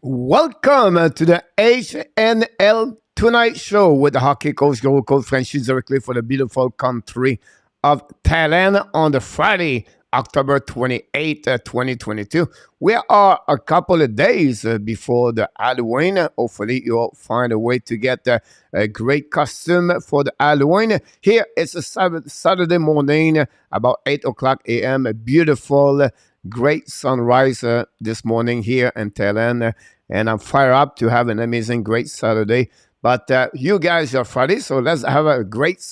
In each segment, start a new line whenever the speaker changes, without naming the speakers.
Welcome to the HNL Tonight show with the hockey coach, global coach Frenchy, directly for the beautiful country of Thailand on the Friday, October 28th, 2022. We are a couple of days before the Halloween. Hopefully, you'll find a way to get a great costume for the Halloween. Here, it's a Saturday morning, about 8 o'clock a.m. A beautiful, great sunrise this morning here in Thailand. And I'm fired up to have an amazing, great Saturday. But you guys are Friday, so let's have a great,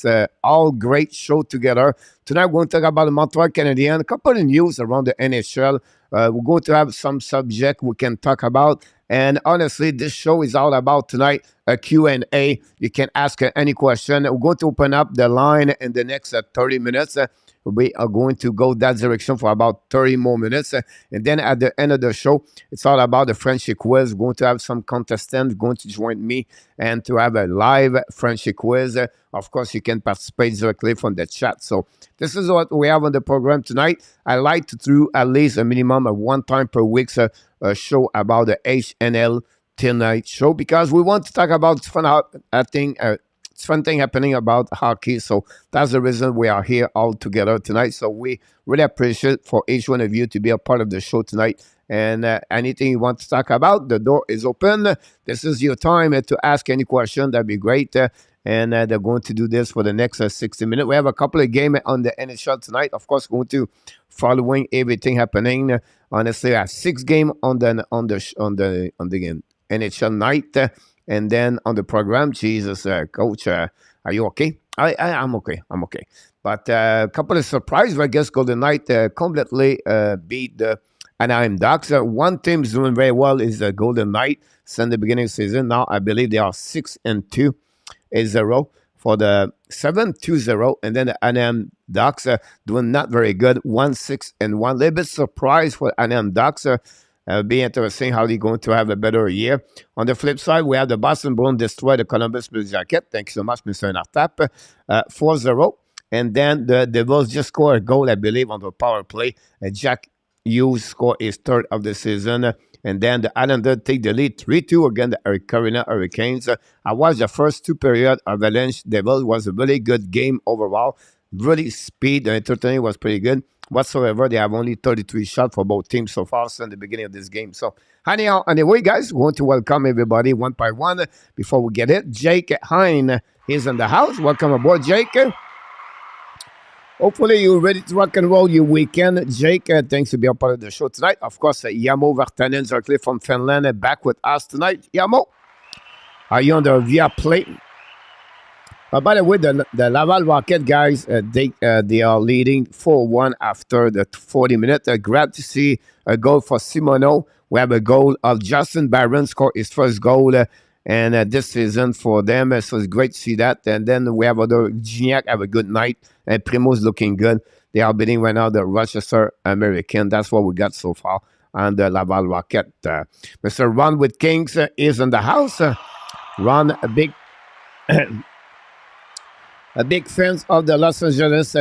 all great show together. Tonight, we're going to talk about the Montreal Canadiens, a couple of news around the NHL. We're going to have some subject we can talk about. And honestly, this show is all about tonight a Q&A. You can ask any question. We're going to open up the line in the next 30 minutes. We are going to go that direction for about 30 more minutes. And then at the end of the show, it's all about the Frenchy quiz. We're going to have some contestants going to join me and to have a live Frenchy quiz. Of course, you can participate directly from the chat. So this is what we have on the program tonight. I like to do at least a minimum of one time per week a show about the HNL Tonight show because we want to talk about fun thing happening about hockey. So that's the reason we are here all together tonight. So we really appreciate for each one of you to be a part of the show tonight. And anything you want to talk about, the door is open. This is your time to ask any question. That'd be great. And they're going to do this for the next 60 minutes. We have a couple of games on the NHL tonight. Of course, going to following everything happening. Honestly, I have 6 games on the NHL night. And then on the program, Jesus, Coach, are you okay? I'm okay. I'm okay. But a couple of surprises, I guess, Golden Knight completely beat the Anaheim Ducks. One team is doing very well is the Golden Knight since the beginning of the season. Now, I believe they are 6-2-0 for the 7-2-0. And then the Anaheim Ducks doing not very good, 1-6-1. A little bit surprised for Anaheim Ducks. It'll be interesting how they're going to have a better year. On the flip side, we have the Boston Bruins destroy the Columbus Blue Jackets. Thank you so much, Mr. Nartap. 4-0. And then the Devils just scored a goal, I believe, on the power play. Jack Hughes scored his third of the season. And then the Islanders take the lead 3-2 against the Carolina Hurricanes. I watched the first 2 periods of Avalanche Devils. Was a really good game overall. Really speed. The entertainment was pretty good. whatsoever. They have only 33 shots for both teams so far since the beginning of this game. So, anyhow, anyway, guys, we want to welcome everybody one by one. Before we get it, Jake Hine is in the house. Welcome aboard, Jake. Hopefully you're ready to rock and roll your weekend. Jake, thanks for being a part of the show tonight. Of course, Yamo Vartanen directly from Finland back with us tonight. Yamo, are you on the via play? By the way, the Laval Rocket guys, they are leading 4-1 after the 40 minutes. Glad to see a goal for Simoneau. We have a goal of Justin Barron, scored his first goal and this season for them. So it's great to see that. And then we have other Gignac have a good night. And Primo's looking good. They are beating right now the Rochester American. That's what we got so far on the Laval Rocket. Mr. Ron with Kings is in the house. Ron, a big fan of the Los Angeles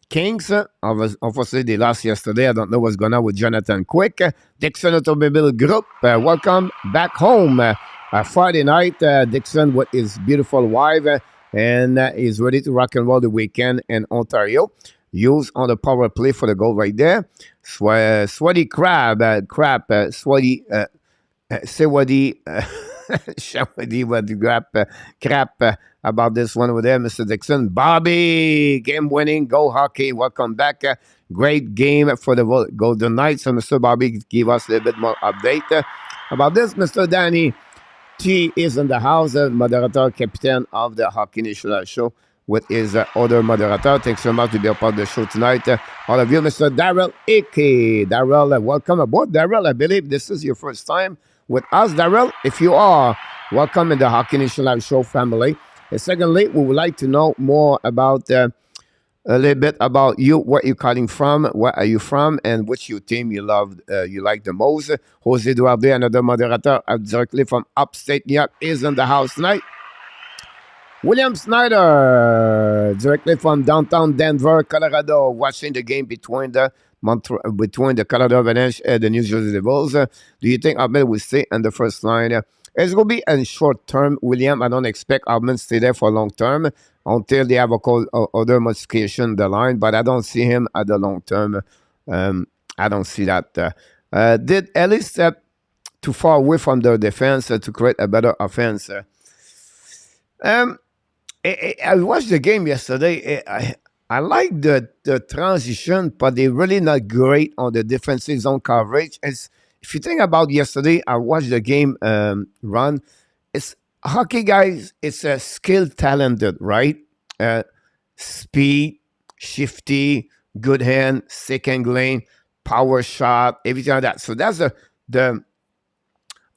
Kings. Obviously, they lost yesterday. I don't know what's going on with Jonathan Quick. Dixon Automobile Group, welcome back home. Friday night, Dixon with his beautiful wife and is ready to rock and roll the weekend in Ontario. Used on the power play for the goal right there. Sweaty Crab, Sweaty, Sewadi, Shawadi, what crap about this one over there, Mr. Dixon. Bobby, game-winning, go hockey, welcome back. Great game for the Golden Knights. So Mr. Bobby, give us a little bit more update about this. Mr. Danny T is in the house, moderator, captain of the Hockey National Show with his other moderator. Thanks so much to be a part of the show tonight. All of you, Mr. Daryl Ike. Daryl, welcome aboard. Daryl, I believe this is your first time with us, Daryl. If you are, welcome in the Hockey National Show family. And secondly, we would like to know more about a little bit about you, where you're calling from, where are you from, and which your team you love, you like the most. Jose Duarte, another moderator directly from upstate New York, is in the house tonight. William Snyder, directly from downtown Denver, Colorado, watching the game between the Colorado Avalanche and the New Jersey Devils. Do you think Ahmed will stay in the first line? It's going to be in short term, William. I don't expect Ahmed to stay there for long term until they have other modification in the line, but I don't see him at the long term. I don't see that. Did Ellis step too far away from the defense to create a better offense? I watched the game yesterday. I like the transition, but they're really not great on the defensive zone coverage. If you think about yesterday, I watched the game run. It's hockey, guys. It's a skill talented, right? Speed, shifty, good hand, second lane, power shot, everything like that. So that's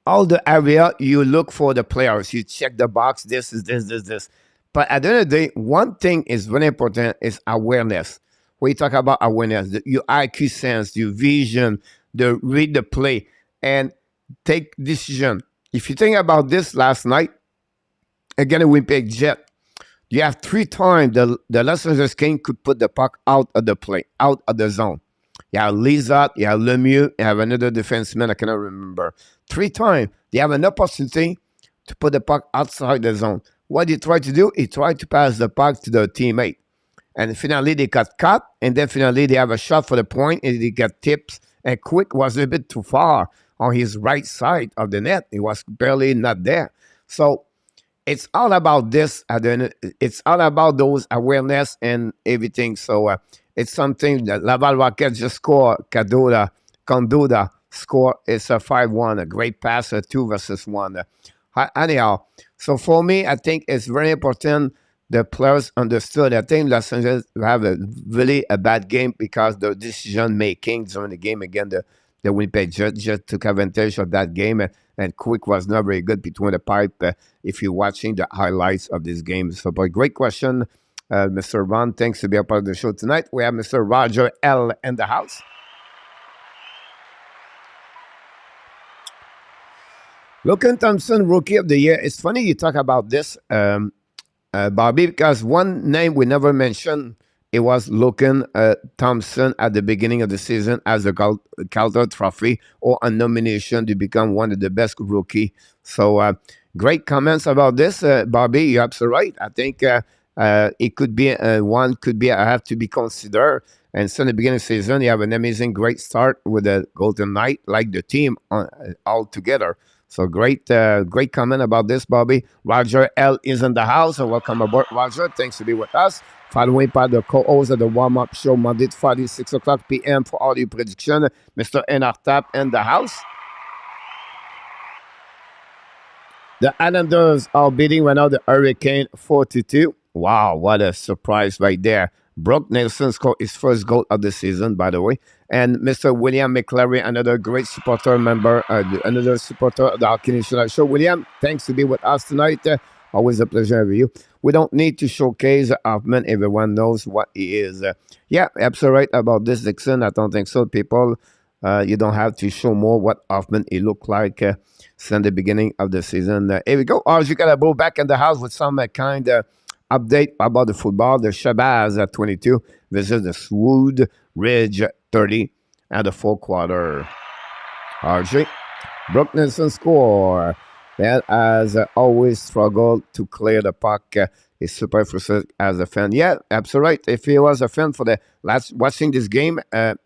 all the area you look for the players. You check the box. This is this. But at the end of the day, one thing is very important is awareness. When you talk about awareness, your IQ sense, your vision, read the play, and take decision. If you think about this last night, again, a Winnipeg Jet, you have 3 times the Los Angeles Kings could put the puck out of the play, out of the zone. You have Lizotte, you have Lemieux, you have another defenseman, I cannot remember. 3 times, they have an opportunity to put the puck outside the zone. What he tried to do, he tried to pass the puck to the teammate. And finally, they got cut, and then finally, they have a shot for the point, and they got tips. And Quick was a bit too far on his right side of the net. He was barely not there. So it's all about this. It's all about those awareness and everything. So it's something that Laval Rockets just scored. Conduda score is a 5-1, a great pass, a 2 versus 1. Anyhow, so for me, I think it's very important the players understood. I think Los Angeles have really a bad game because the decision making during the game again, the Winnipeg Jets just took advantage of that game, and Quick was not very good between the pipe. If you're watching the highlights of this game, so but great question, Mr. Ron. Thanks to be a part of the show tonight. We have Mr. Roger L in the house. Logan Thompson, Rookie of the Year. It's funny you talk about this, Bobby, because one name we never mentioned, it was Logan Thompson at the beginning of the season as a Calder Trophy or a nomination to become one of the best rookie. So great comments about this, Bobby. You're absolutely right. I think it could be one could be I have to be considered. And since the beginning of the season, you have an amazing, great start with the Golden Knight, like the team all together. So great comment about this, Bobby. Roger L is in the house. So welcome aboard, Roger. Thanks to be with us. Following by the co-host of the warm-up show Monday to Friday, 6 o'clock p.m. for all your prediction, Mr. Enartap in the house. The Islanders are beating right now the Hurricane 4-2. Wow, what a surprise right there. Brock Nelson scored his first goal of the season, by the way. And Mr. William McClary, another great supporter member, another supporter of the Hockey National Show. William, thanks to be with us tonight. Always a pleasure having you. We don't need to showcase Hoffman. Everyone knows what he is. Yeah, absolutely right about this, Dixon. I don't think so. People, you don't have to show more what Hoffman he looked like since the beginning of the season. Here we go. You got to go back in the house with some kind of update about the football. The Shabazz at 22 versus the Swood Ridge 30 at the fourth quarter. RJ. Brook Nelson score. That has always struggled to clear the puck. Is super frustrated as a fan. Yeah, absolutely right. If he was a fan for the last watching this game,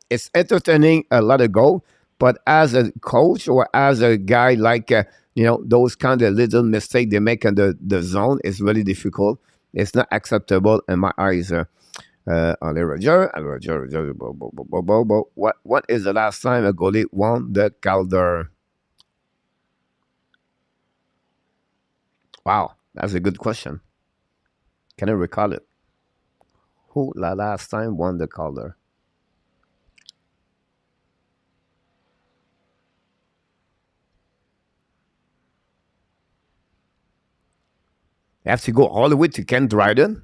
it's entertaining a lot of goal. But as a coach or as a guy like those kind of little mistakes they make in the zone is really difficult. It's not acceptable in my eyes. Roger, what is the last time a goalie won the Calder? Wow, that's a good question. Can I recall it? Who the last time won the Calder? You have to go all the way to Ken Dryden?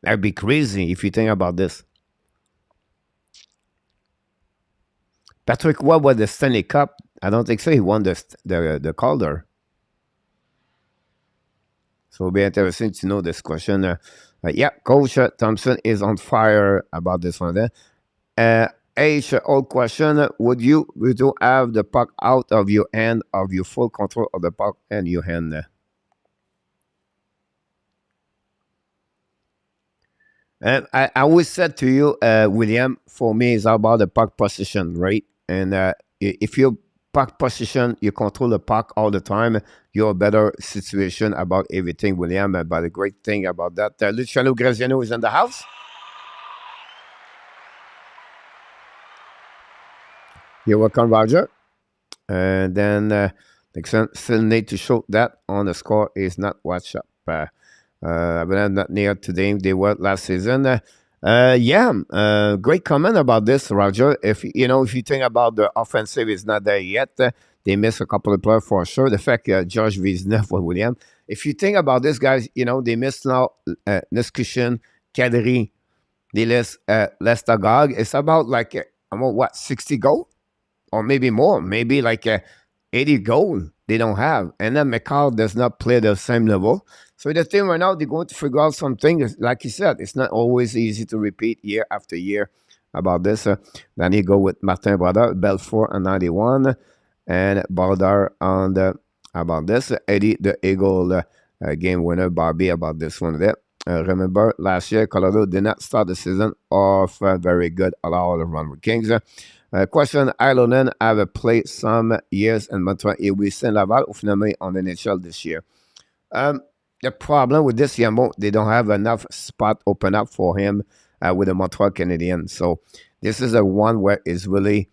That'd be crazy if you think about this. Patrick Roy won the Stanley Cup. I don't think so. He won the Calder. So it'll be interesting to know this question. Yeah, Coach Thompson is on fire about this one there. Old question. Would you have the puck out of your hand, of your full control of the puck and your hand? I always said to you, William, for me, it's about the puck position, right? And if you puck position, you control the puck all the time, you're a better situation about everything, William. But the great thing about that, Luciano Graziano is in the house. You're welcome, Roger. And then still need to show that on the score is not watch up. But I'm not near today. They were last season. Great comment about this, Roger. If you think about the offensive is not there yet, they miss a couple of players for sure. The fact George Villeneuve for William. If you think about this, guys, they missed now Neskushin, Kadri, Lestagog. It's about like 60 goal or maybe more, maybe like 80 goal they don't have. And then McCall does not play the same level. So the thing right now, they're going to figure out something. Like you said, it's not always easy to repeat year after year about this. Then you go with Martin Brodeur, Belfort on 91, and Brodeur on about this. Eddie, the Eagle game winner, Barbie about this one there. Remember, last year, Colorado did not start the season off very good, allow the run with Kings. Question, Ireland have played some years in Montreal. It will send Laval ou finalement on the NHL this year. The problem with this Yamo, they don't have enough spot open up for him with the Montreal Canadiens. So this is a one where it's really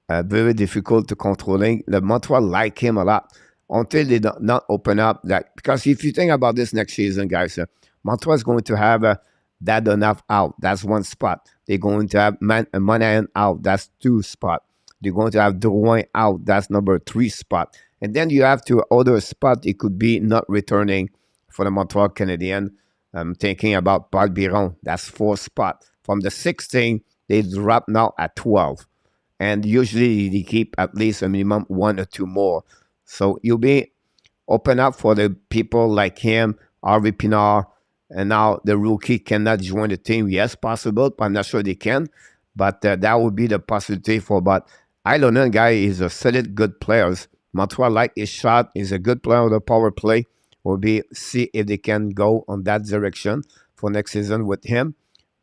very difficult to controlling. The Montreal like him a lot until they do not open up that. Because if you think about this next season, guys, Montreal is going to have that enough out. That's one spot. They're going to have Monahan out. That's 2 spot. They're going to have Drouin out. That's number 3 spot. And then you have to order a spot. It could be not returning for the Montreal Canadiens. I'm thinking about Paul Biron. That's 4 spot. From the 16, they drop now at 12. And usually they keep at least a minimum 1 or 2 more. So you'll be open up for the people like him, Harvey Pinard, and now the rookie cannot join the team. Yes, possible, but I'm not sure they can. But that would be the possibility for. But Ilonen guy is a solid, good player. Montreal like his shot. He's a good player on the power play. will be see if they can go on that direction for next season with him.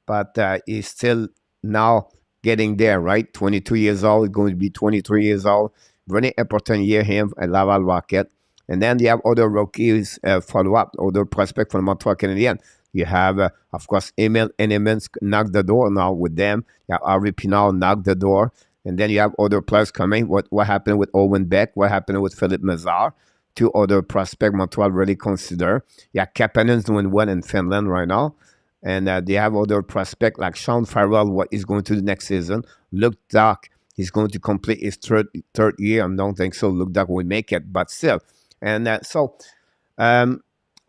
But he's still now getting there, right? 22 years old, going to be 23 years old. Really important year him at Laval Rocket. And then you have other rookies follow up, other prospects from Montreal Canadiens. You have, of course, Emil Enemans knocked the door now with them. You have Henri Pinard knocked the door. And then you have other players coming. What happened with Owen Beck? What happened with Philippe Mazar? Two other prospects Montreal really consider. Yeah, Kapanen's doing well in Finland right now. And they have other prospects like Sean Farrell, what he's going to do next season. Luke Duck, he's going to complete his third year. I don't think so. Luke Duck will make it, but still. And a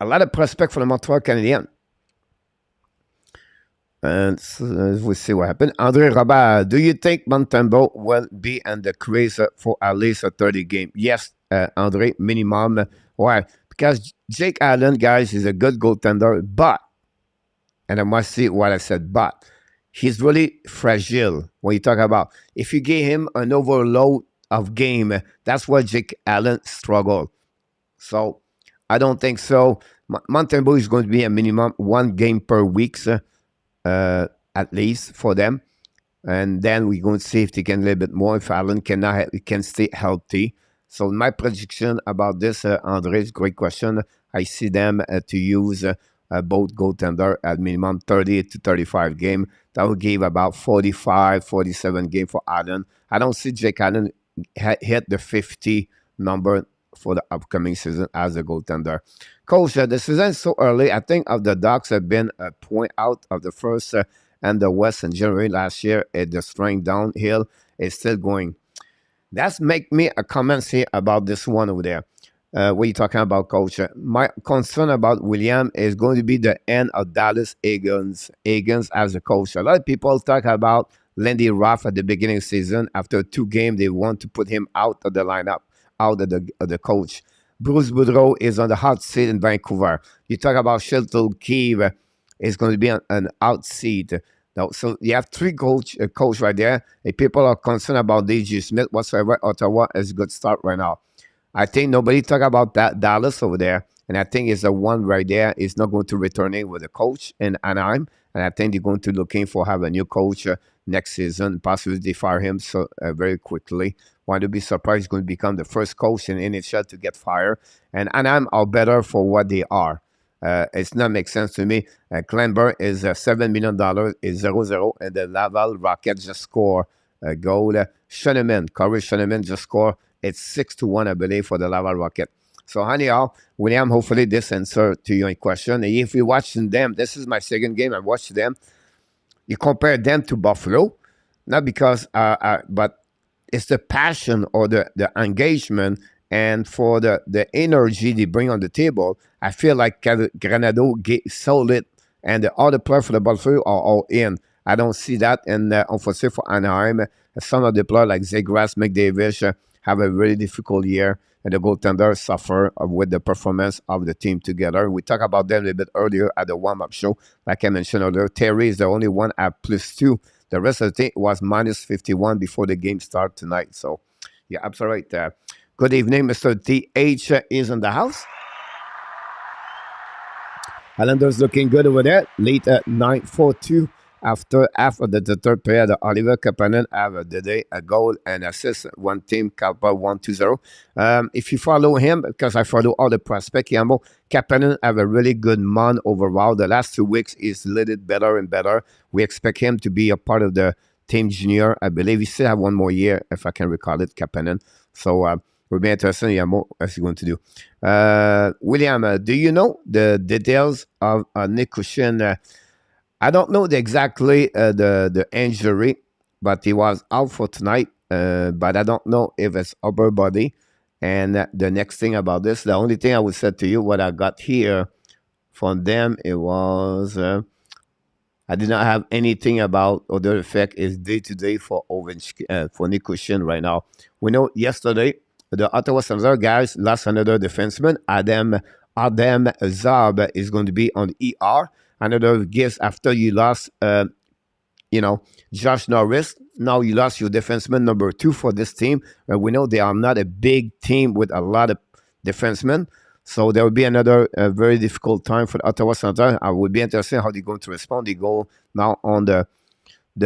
lot of prospects for the Montreal Canadiens. And so, we'll see what happens. Andre Robert, do you think Montembeault will be in the crease for at least a 30 game? Yes, Andre, minimum. Why? Because Jake Allen, guys, is a good goaltender, but, and I must see what I said, but he's really fragile when you talk about, if you give him an overload of game, that's where Jake Allen struggled. So I don't think so. Montembeault is going to be a minimum 1 game per week. At least for them, and then we're going to see if they can a little bit more. If Allen can stay healthy. So my prediction about this, Andre, is a great question. I see them to use both goaltender at minimum 30 to 35 game. That will give about 45, 47 game for Allen. I don't see Jake Allen hit the 50 number for the upcoming season as a goaltender. Coach, the season is so early. I think of the Ducks have been a point out of the first and the West in January last year. The strength downhill is still going. That's make me a comment here about this one over there. What you talking about, Coach? My concern about William is going to be the end of Dallas Eakins as a coach. A lot of people talk about Lindy Ruff at the beginning of the season. After 2 games, they want to put him out of the lineup, out of the coach. Bruce Boudreau is on the hot seat in Vancouver. You talk about Shelton Keeve is going to be an out seat. Now, so you have 3 coach right there. If people are concerned about DJ Smith whatsoever, Ottawa is a good start right now. I think nobody talk about that Dallas over there. And I think it's the one right there is not going to return in with a coach in Anaheim. And I think they're going to looking for have a new coach next season. Possibly they fire him so very quickly. Want to be surprised he's going to become the first coach in NHL to get fired. And Anaheim are better for what they are. It's not make sense to me. Clanburn is $7 million, is 0-0, and the Laval Rockets just score a goal. Corey Schoeneman just score. It's 6-1, I believe, for the Laval Rocket. So anyhow, William, hopefully this answer to your question. If you're watching them, this is my second game. I watched them. You compare them to Buffalo, not because, but it's the passion or the engagement and for the energy they bring on the table. I feel like Granado sold it, and the other players for the Buffalo are all in. I don't see that, and unfortunately for Anaheim, some of the players like Zegras, McDavid have a really difficult year, and the goaltenders suffer with the performance of the team together. We talked about them a little bit earlier at the warm-up show. Like I mentioned earlier, Terry is the only one at +2. The rest of the team was -51 before the game started tonight. So, yeah, absolutely right. Good evening, Mr. TH is in the house. Islanders looking good over there. Late at 9-4-2. After the third period, Oliver Kapanen have a goal and assist. One team, Kappa 1-2-0. If you follow him, because I follow all the prospects, Kapanen have a really good month overall. The last 2 weeks is lit it better and better. We expect him to be a part of the team junior. I believe he still have 1 more year, if I can recall it, Kapanen. So will be interesting. Yamo, as he's going to do. William, do you know the details of Nick Cushin? I don't know exactly the injury, but he was out for tonight. But I don't know if it's upper body. And the next thing about this, the only thing I would say to you, what I got here from them, it was I did not have anything about other effect is day-to-day for Nick Cushin right now. We know yesterday, the Ottawa Senators guys lost another defenseman. Adam Zab is going to be on ER. Another guess after you lost, Josh Norris. Now you lost your defenseman number 2 for this team. We know they are not a big team with a lot of defensemen. So there will be another very difficult time for the Ottawa Senators. I would be interested how they're going to respond. They go now on the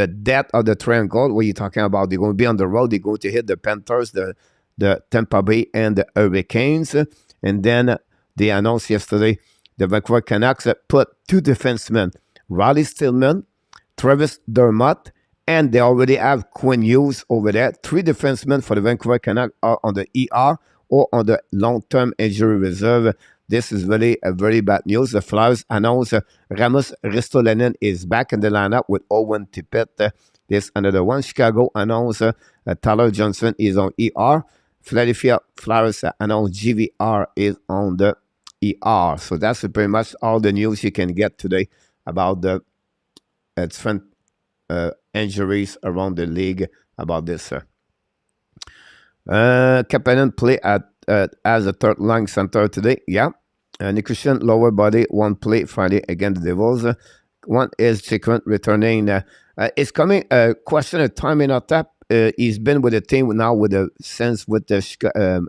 depth of the triangle. What are you talking about? They're going to be on the road. They're going to hit the Panthers, the Tampa Bay, and the Hurricanes. And then they announced yesterday the Vancouver Canucks put two defensemen, Riley Stillman, Travis Dermott, and they already have Quinn Hughes over there. Three defensemen for the Vancouver Canucks are on the ER or on the long-term injury reserve. This is really a very bad news. The Flyers announced Ramos Ristolainen is back in the lineup with Owen Tippett. This another one. Chicago announced Tyler Johnson is on ER. Philadelphia Flyers announced GVR is on the ER. So that's pretty much all the news you can get today about the different injuries around the league about this. Kapanen play as a third line center today. Yeah. Nikushin lower body, one play Friday against the Devils. One is Chicken returning. It's coming question of time in our tap. He's been with the team now since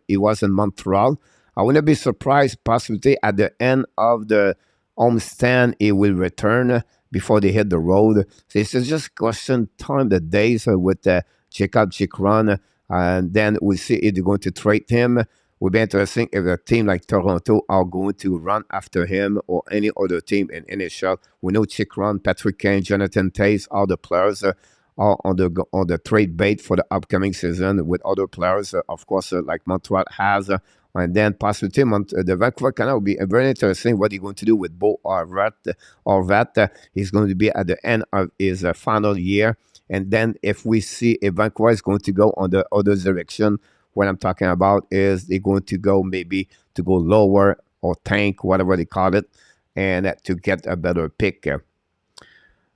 he was in Montreal. I wouldn't be surprised possibly at the end of the homestand he will return before they hit the road. So it's just question time, the days with Jacob Chikron, and then we'll see if they're going to trade him. Would be interesting if a team like Toronto are going to run after him or any other team in NHL. We know Chikron, Patrick Kane, Jonathan Taze, all the players are on the trade bait for the upcoming season with other players, of course, like Montreal has. And then possibly the Vancouver Canucks will be very interesting what he's going to do with Bo Horvat. He's going to be at the end of his final year. And then if we see if Vancouver is going to go on the other direction, what I'm talking about is they're going to go maybe to go lower or tank, whatever they call it, and to get a better pick.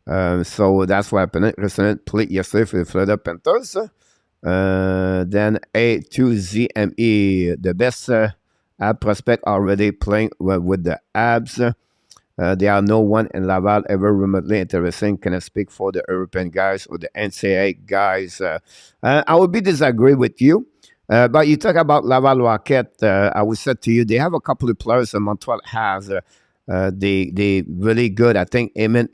So that's what happened. Recently played yesterday for the Florida Panthers. Then A2ZME, the best prospect already playing with the Habs. There are no one in Laval ever remotely interesting. Can I speak for the European guys or the NCAA guys? I would be disagree with you. But you talk about Laval Rocket. I would say to you, they have a couple of players that Montreal has. They really good. I think Eamon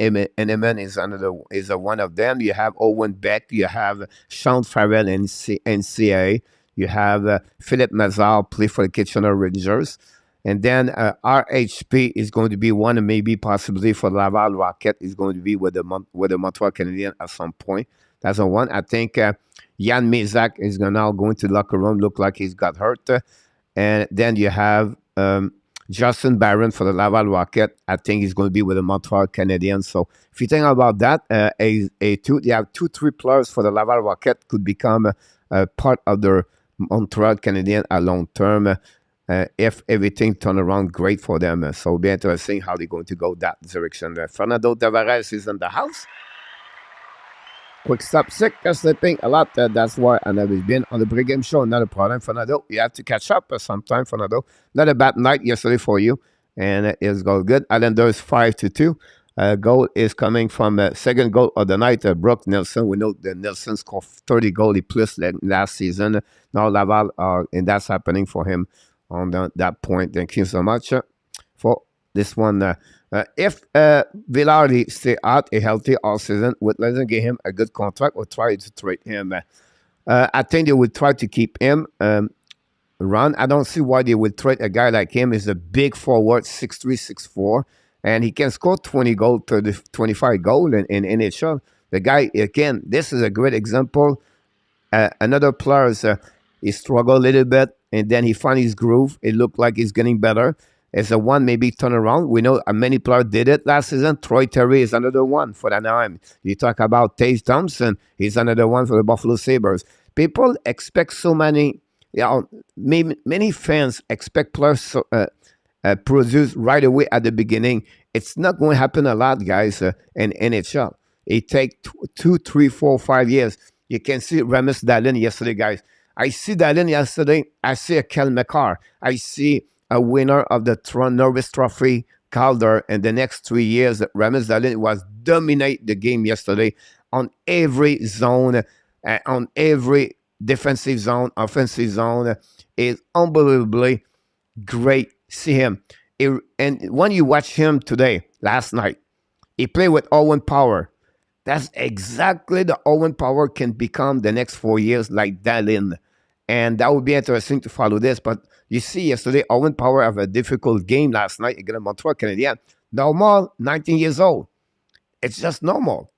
is one of them. You have Owen Beck. You have Sean Farrell in NCAA. You have Philip Mazar play for the Kitchener Rangers. And then RHP is going to be one, and maybe possibly for Laval Rocket is going to be with the Montreal Canadiens at some point. That's the one. I think Jan Mezak is now going to the locker room. Look like he's got hurt. And then you have Justin Barron for the Laval Rocket. I think he's going to be with the Montreal Canadiens. So if you think about that, A2, you have 2-3 players for the Laval Rocket could become part of the Montreal Canadiens at long term. If everything turn around great for them. So it'll be interesting how they're going to go that direction. Fernando Tavares is in the house. Quick stop, sick, sleeping a lot. That's why I never been on the pregame show. Not a problem, Fernando. You have to catch up sometime, Fernando. Not a bad night yesterday for you. And it's all good. Islanders 5-2. Goal is coming from second goal of the night, Brock Nelson. We know that Nelson scored 30 goals plus last season. Now Laval, and that's happening for him on that point. Thank you so much for this one. If Villardi stay out healthy all season, would let's give him a good contract or try to trade him. I think they would try to keep him. Run. I don't see why they would trade a guy like him. He's a big forward, 6'3", 6'4", and he can score 20 goals, 25 goals in NHL. The guy, again, this is a great example. Another player, he struggled a little bit, and then he found his groove. It looked like he's getting better. As a one maybe turn around. We know many players did it last season. Troy Terry is another one for the Anaheim. You talk about Taze Thompson. He's another one for the Buffalo Sabres. People expect so many, many fans expect players produce right away at the beginning. It's not going to happen a lot, guys, in NHL. It takes 2, 3, 4, 5 years. You can see Ramis Dallin yesterday, guys. I see Dallin yesterday. I see a Kel McCarr. I see a winner of the Norris Trophy, Calder, and the next 3 years, Ramis Dallin was dominate the game yesterday on every zone, on every defensive zone, offensive zone. Is unbelievably great See him. And when you watch him today, last night, he played with Owen Power. That's exactly the Owen Power can become the next 4 years, like Dallin. And that would be interesting to follow this. But you see, yesterday, Owen Power have a difficult game last night against Montreal Canadiens. Normal, 19 years old. It's just normal.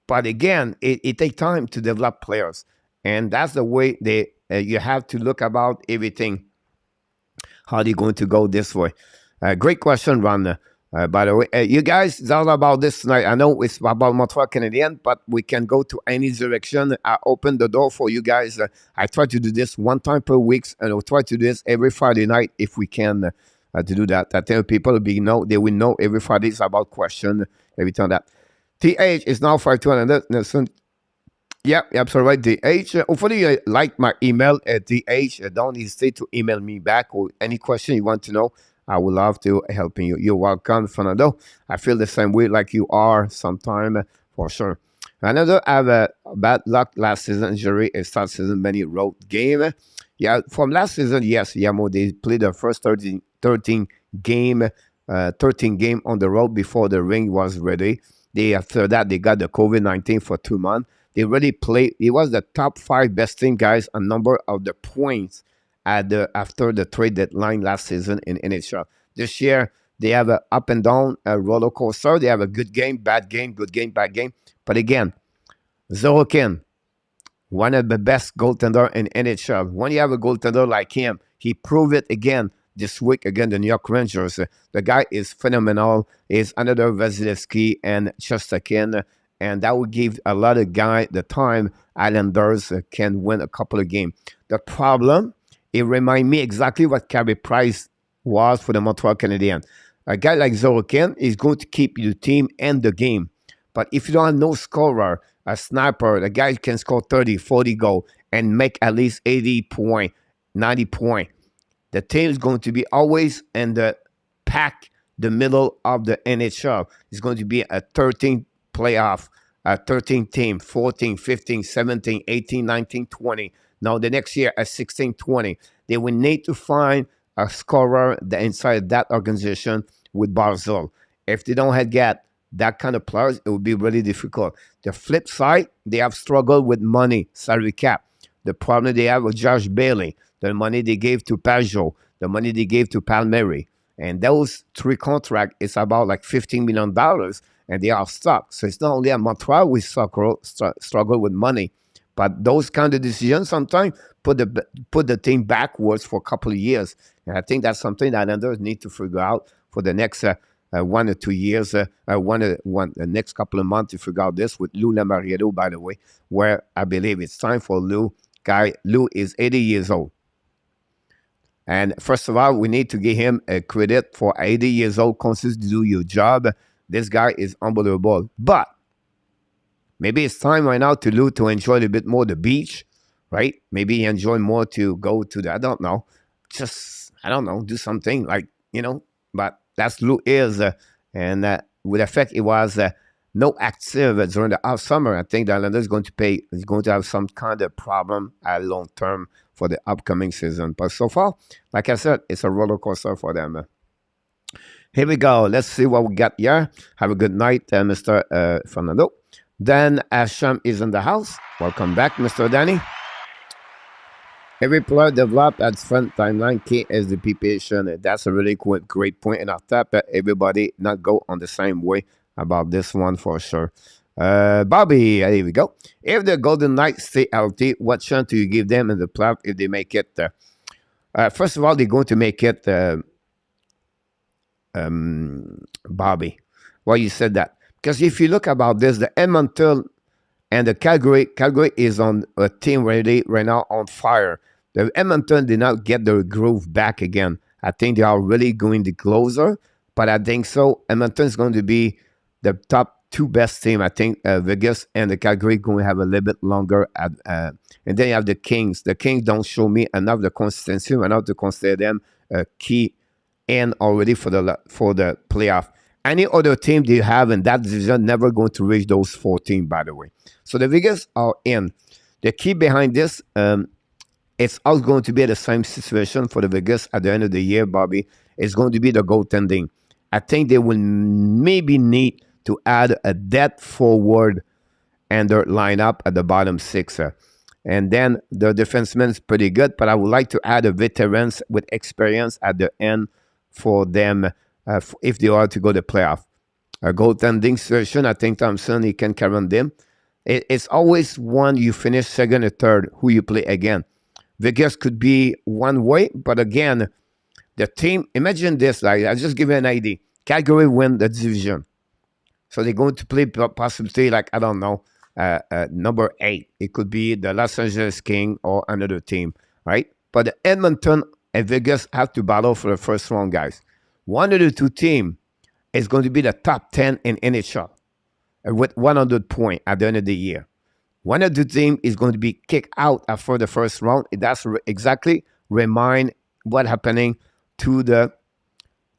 But again, it takes time to develop players. And that's the way you have to look about everything. How are they going to go this way? Great question, Ron. By the way, you guys, it's all about this tonight. I know it's about Montreal Canadiens, but we can go to any direction. I open the door for you guys. I try to do this one time per week, and I'll try to do this every Friday night if we can to do that. I tell people they will know every Friday is about question, every time that. TH is now 5,200. Yep, absolutely right. DH. Hopefully, you like my email at DH. Don't hesitate to email me back or any question you want to know. I would love to help you. You're welcome, Fernando. I feel the same way like you are sometime for sure. Another have a bad luck last season injury. A start season many road game. Yeah, from last season, yes, Yamo, they played the first 13 game, 13 game on the road before the ring was ready. After that, they got the COVID-19 for 2 months. They really played. He was the top 5 best team guys on number of the points after the trade deadline last season in NHL. This year, they have an up and down roller coaster. They have a good game, bad game, good game, bad game. But again, Zorokin, one of the best goaltender in NHL. When you have a goaltender like him, he proved it again this week against the New York Rangers. The guy is phenomenal. Is another Vasilevsky and Chesterkin, and that would give a lot of guys the time Islanders can win a couple of games. The problem, it reminds me exactly what Carey Price was for the Montreal Canadiens. A guy like Zorokin is going to keep the team and the game. But if you don't have no scorer, a sniper, the guy can score 30, 40 goals and make at least 80 points, 90 points, the team is going to be always in the pack, the middle of the NHL. It's going to be a 13 playoff, a 13 team, 14, 15, 17, 18, 19, 20. Now the next year a 16, 20. They will need to find a scorer inside that organization with Barzil. If they don't get that kind of players, it would be really difficult. The flip side, they have struggled with money, salary cap. The problem they have with Josh Bailey, the money they gave to Pajot, the money they gave to Palmieri. And those 3 contracts, it's about like $15 million, and they are stuck. So it's not only at Montreal we struggle with money, but those kind of decisions sometimes put the team backwards for a couple of years. And I think that's something that Islanders need to figure out for the next 1 or 2 years, the next couple of months to figure out this with Lou Lamoriello, by the way, where I believe it's time for Lou. Lou is 80 years old. And first of all, we need to give him a credit for 80 years old, consistent to do your job. This guy is unbelievable. But maybe it's time right now to Lou to enjoy a bit more the beach, right? Maybe he enjoy more to go to I don't know. Just, I don't know, do something like, but that's Lou is. And with the fact it was no active during the off summer, I think the Islanders is going to have some kind of problem at long term for the upcoming season. But so far, like I said, it's a roller coaster for them. Here we go. Let's see what we got here. Have a good night, Mr. Fernando. Dan Asham is in the house. Welcome back, Mr. Danny. Every player developed at front timeline key is the patient. That's a really great point. And I'll tap everybody not go on the same way about this one for sure. Bobby, here we go. If the Golden Knights stay healthy, what chance do you give them in the playoff if they make it? First of all, they're going to make it, Bobby. Well, you said that. Because if you look about this, the Edmonton and the Calgary is on a team ready right now on fire. The Edmonton did not get their groove back again. I think they are really going to closer, but I think so. Edmonton is going to be the top 2 best team. I think Vegas and the Calgary going to have a little bit longer. And then you have the Kings. The Kings don't show me enough the consistency enough to consider them key and already for the playoff. Any other team they have in that division never going to reach those 14, by the way. So the Vegas are in. The key behind this, it's all going to be the same situation for the Vegas at the end of the year, Bobby. is going to be the goaltending. I think they will maybe need to add a depth forward and their lineup at the bottom six. And then the defenseman is pretty good, but I would like to add a veterans with experience at the end for them if they are to go to playoff. A goaltending situation, I think Thompson, he can carry them. It's always one you finish second or third, who you play again. Vegas could be one way, but again, the team, imagine this, like, I'll just give you an idea. Calgary win the division. So they're going to play possibly, like, I don't know, number 8. It could be the Los Angeles King or another team, right? But the Edmonton and Vegas have to battle for the first round, guys. One of the two teams is going to be the top 10 in NHL with 100 points at the end of the year. One of the teams is going to be kicked out after the first round. That's exactly remind what happening to the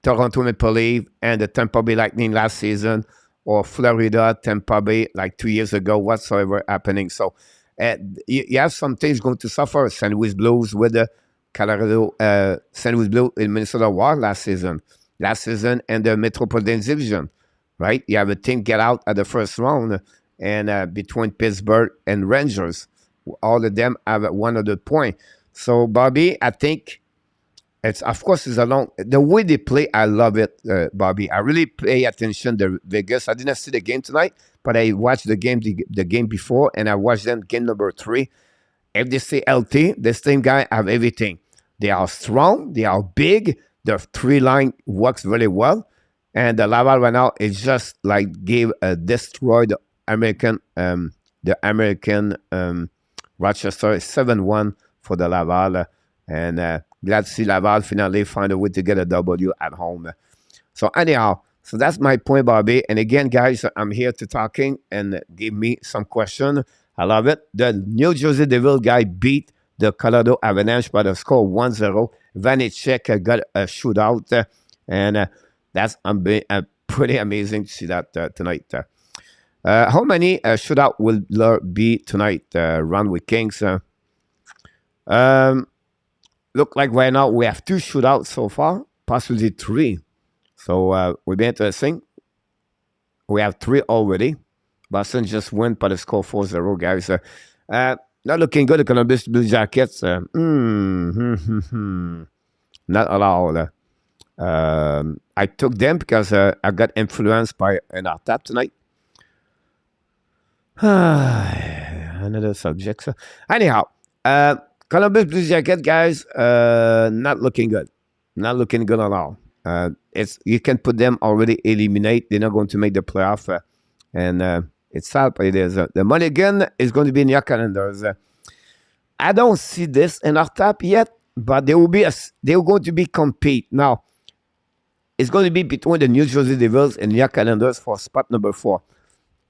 Toronto Maple Leafs and the Tampa Bay Lightning last season, or Florida, Tampa Bay, like 2 years ago, whatsoever happening. So you have some things going to suffer. St. Louis Blues with the Colorado, St. Louis Blues in Minnesota Wild last season, and the Metropolitan Division, right? You have a team get out at the first round, and between Pittsburgh and Rangers, all of them have 100 points. So, Bobby, I think it's, of course, it's a long, the way they play, I love it, Bobby. I really pay attention to Vegas. I didn't see the game tonight, but I watched the game before, and I watched them game number 3. If they say LT, this team guy have everything. They are strong, they are big, their 3 line works really well, and the Laval right now is just like destroyed the American Rochester 7-1 for the Laval, and glad to see Laval finally find a way to get a W at home. So anyhow, so that's my point, Bobby. And again, guys, I'm here to talking and give me some question. I love it. The New Jersey Devil guy beat the Colorado Avalanche by the score 1-0. Vanecek got a shootout, and that's pretty amazing to see that tonight. How many shootout will there be tonight? Round with Kings. Look like right now we have 2 shootouts so far, possibly 3. So will be interesting. We have 3 already. Boston just went by the score 4-0, guys. Not looking good. The Columbus Blue Jackets. Not at all. I took them because I got influenced by an tap tonight. Another subject. So. Anyhow, Columbus Blue Jackets, guys, not looking good. Not looking good at all. You can put them already eliminate. They're not going to make the playoff. And it's sad, but it is. The money gun is going to be in your calendars. I don't see this in our tap yet, but they're going to be compete. Now, it's going to be between the New Jersey Devils and your calendars for spot number 4.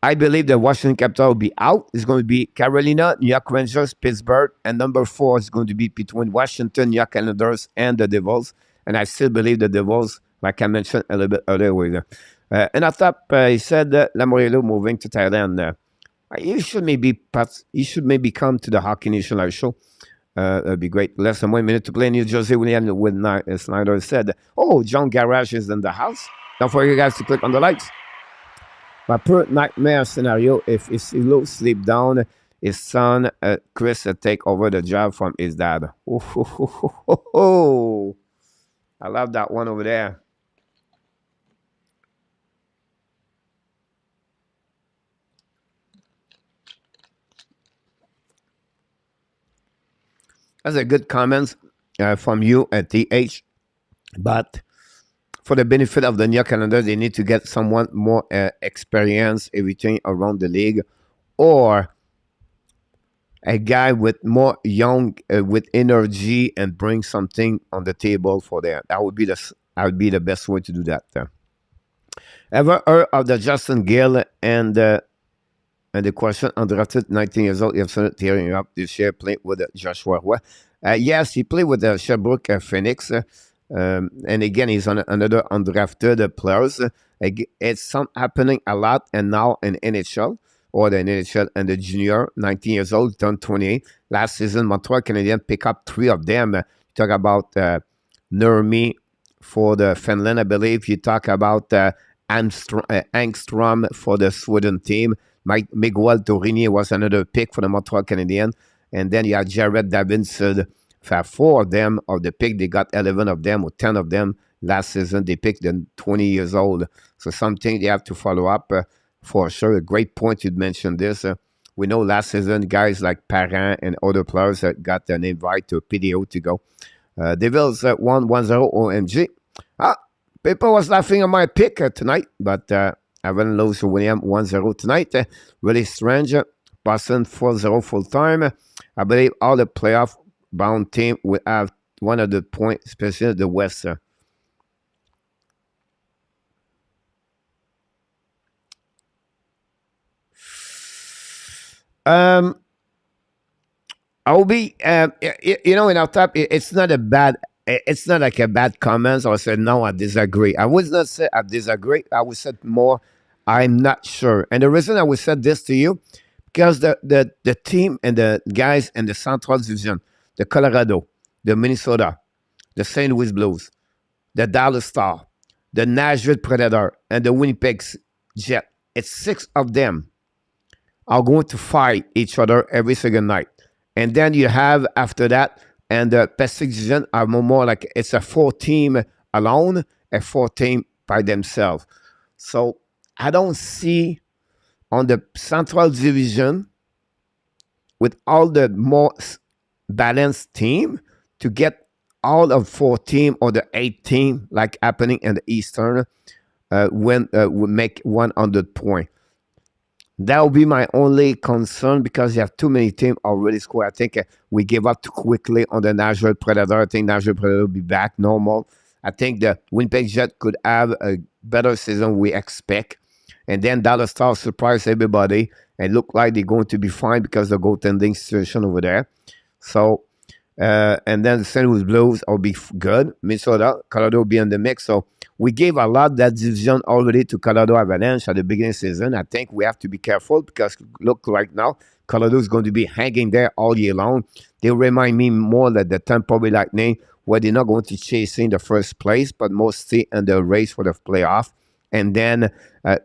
I believe the Washington Capitals will be out. It's going to be Carolina, New York Rangers, Pittsburgh, and number 4 is going to be between Washington, New York Islanders, and the Devils. And I still believe the Devils, like I mentioned a little bit earlier. And I thought he said Lamoriello moving to Thailand. You should maybe come to the Hockey Nation Live show. That'd be great. Less than 1 minute to play in New Jersey. William with Snyder said, "Oh, John Garage is in the house. Don't forget, you guys, to click on the likes." My per nightmare scenario: if Isilo sleep down, his son Chris take over the job from his dad. Oh, I love that one over there. That's a good comment from you at TH. But for the benefit of the new calendar, they need to get someone more experienced, everything around the league, or a guy with more young, with energy, and bring something on the table for them. That would be the best way to do that. Ever heard of the Justin Gill and the question, undrafted, 19 years old, you have started tearing up this year, playing with Joshua Roy. Yes, he played with the Sherbrooke Phoenix. And again, he's on another undrafted players. It's happening a lot, and now in NHL, or the NHL and the junior, 19 years old, turned 28. Last season, Montreal Canadiens pick up 3 of them. Talk about Nermi, for the Finland, I believe. You talk about Angstrom for the Sweden team. Miguel Torini was another pick for the Montreal Canadiens. And then you have Jared Davidson. For 4 of them, of the pick, they got 11 of them or 10 of them last season. They picked them 20 years old. So something they have to follow up for sure. A great point you mentioned this. We know last season guys like Parent and other players got an invite to PDO to go. Devils won 1-0 OMG. People was laughing at my pick tonight, but Evan lose to William 1-0 tonight. Really strange. Boston 4-0 full time. I believe all the playoff bound team will have one of the points, especially the West. I'll be, in our top, it's not a bad, it's not like a bad comment. I said, no, I disagree. I would not say I disagree. I would say more, I'm not sure. And the reason I would say this to you, because the team and the guys in the Central Division, the Colorado, the Minnesota, the St. Louis Blues, the Dallas Star, the Nashville Predator, and the Winnipeg Jet, it's 6 of them are going to fight each other every single night. And then you have after that, and the Pacific Division are more like it's a 4-team alone, a 4-team by themselves. So I don't see on the Central Division with all the more balanced team to get all of 4 team or the 8 team like happening in the Eastern when we make 100 point. That will be my only concern because you have too many teams already scored. I think we gave up too quickly on the Nashville Predator. I think Nashville Predator will be back normal. I think the Winnipeg Jet could have a better season we expect. And then Dallas Stars surprise everybody and look like they're going to be fine because of the goaltending situation over there. So, and then the St. Louis Blues will be good. Minnesota, Colorado will be in the mix. So we gave a lot of that division already to Colorado Avalanche at the beginning of the season. I think we have to be careful because look right now, Colorado is going to be hanging there all year long. They remind me more like the Tampa Bay Lightning, where they're not going to chase in the first place, but mostly in the race for the playoff. And then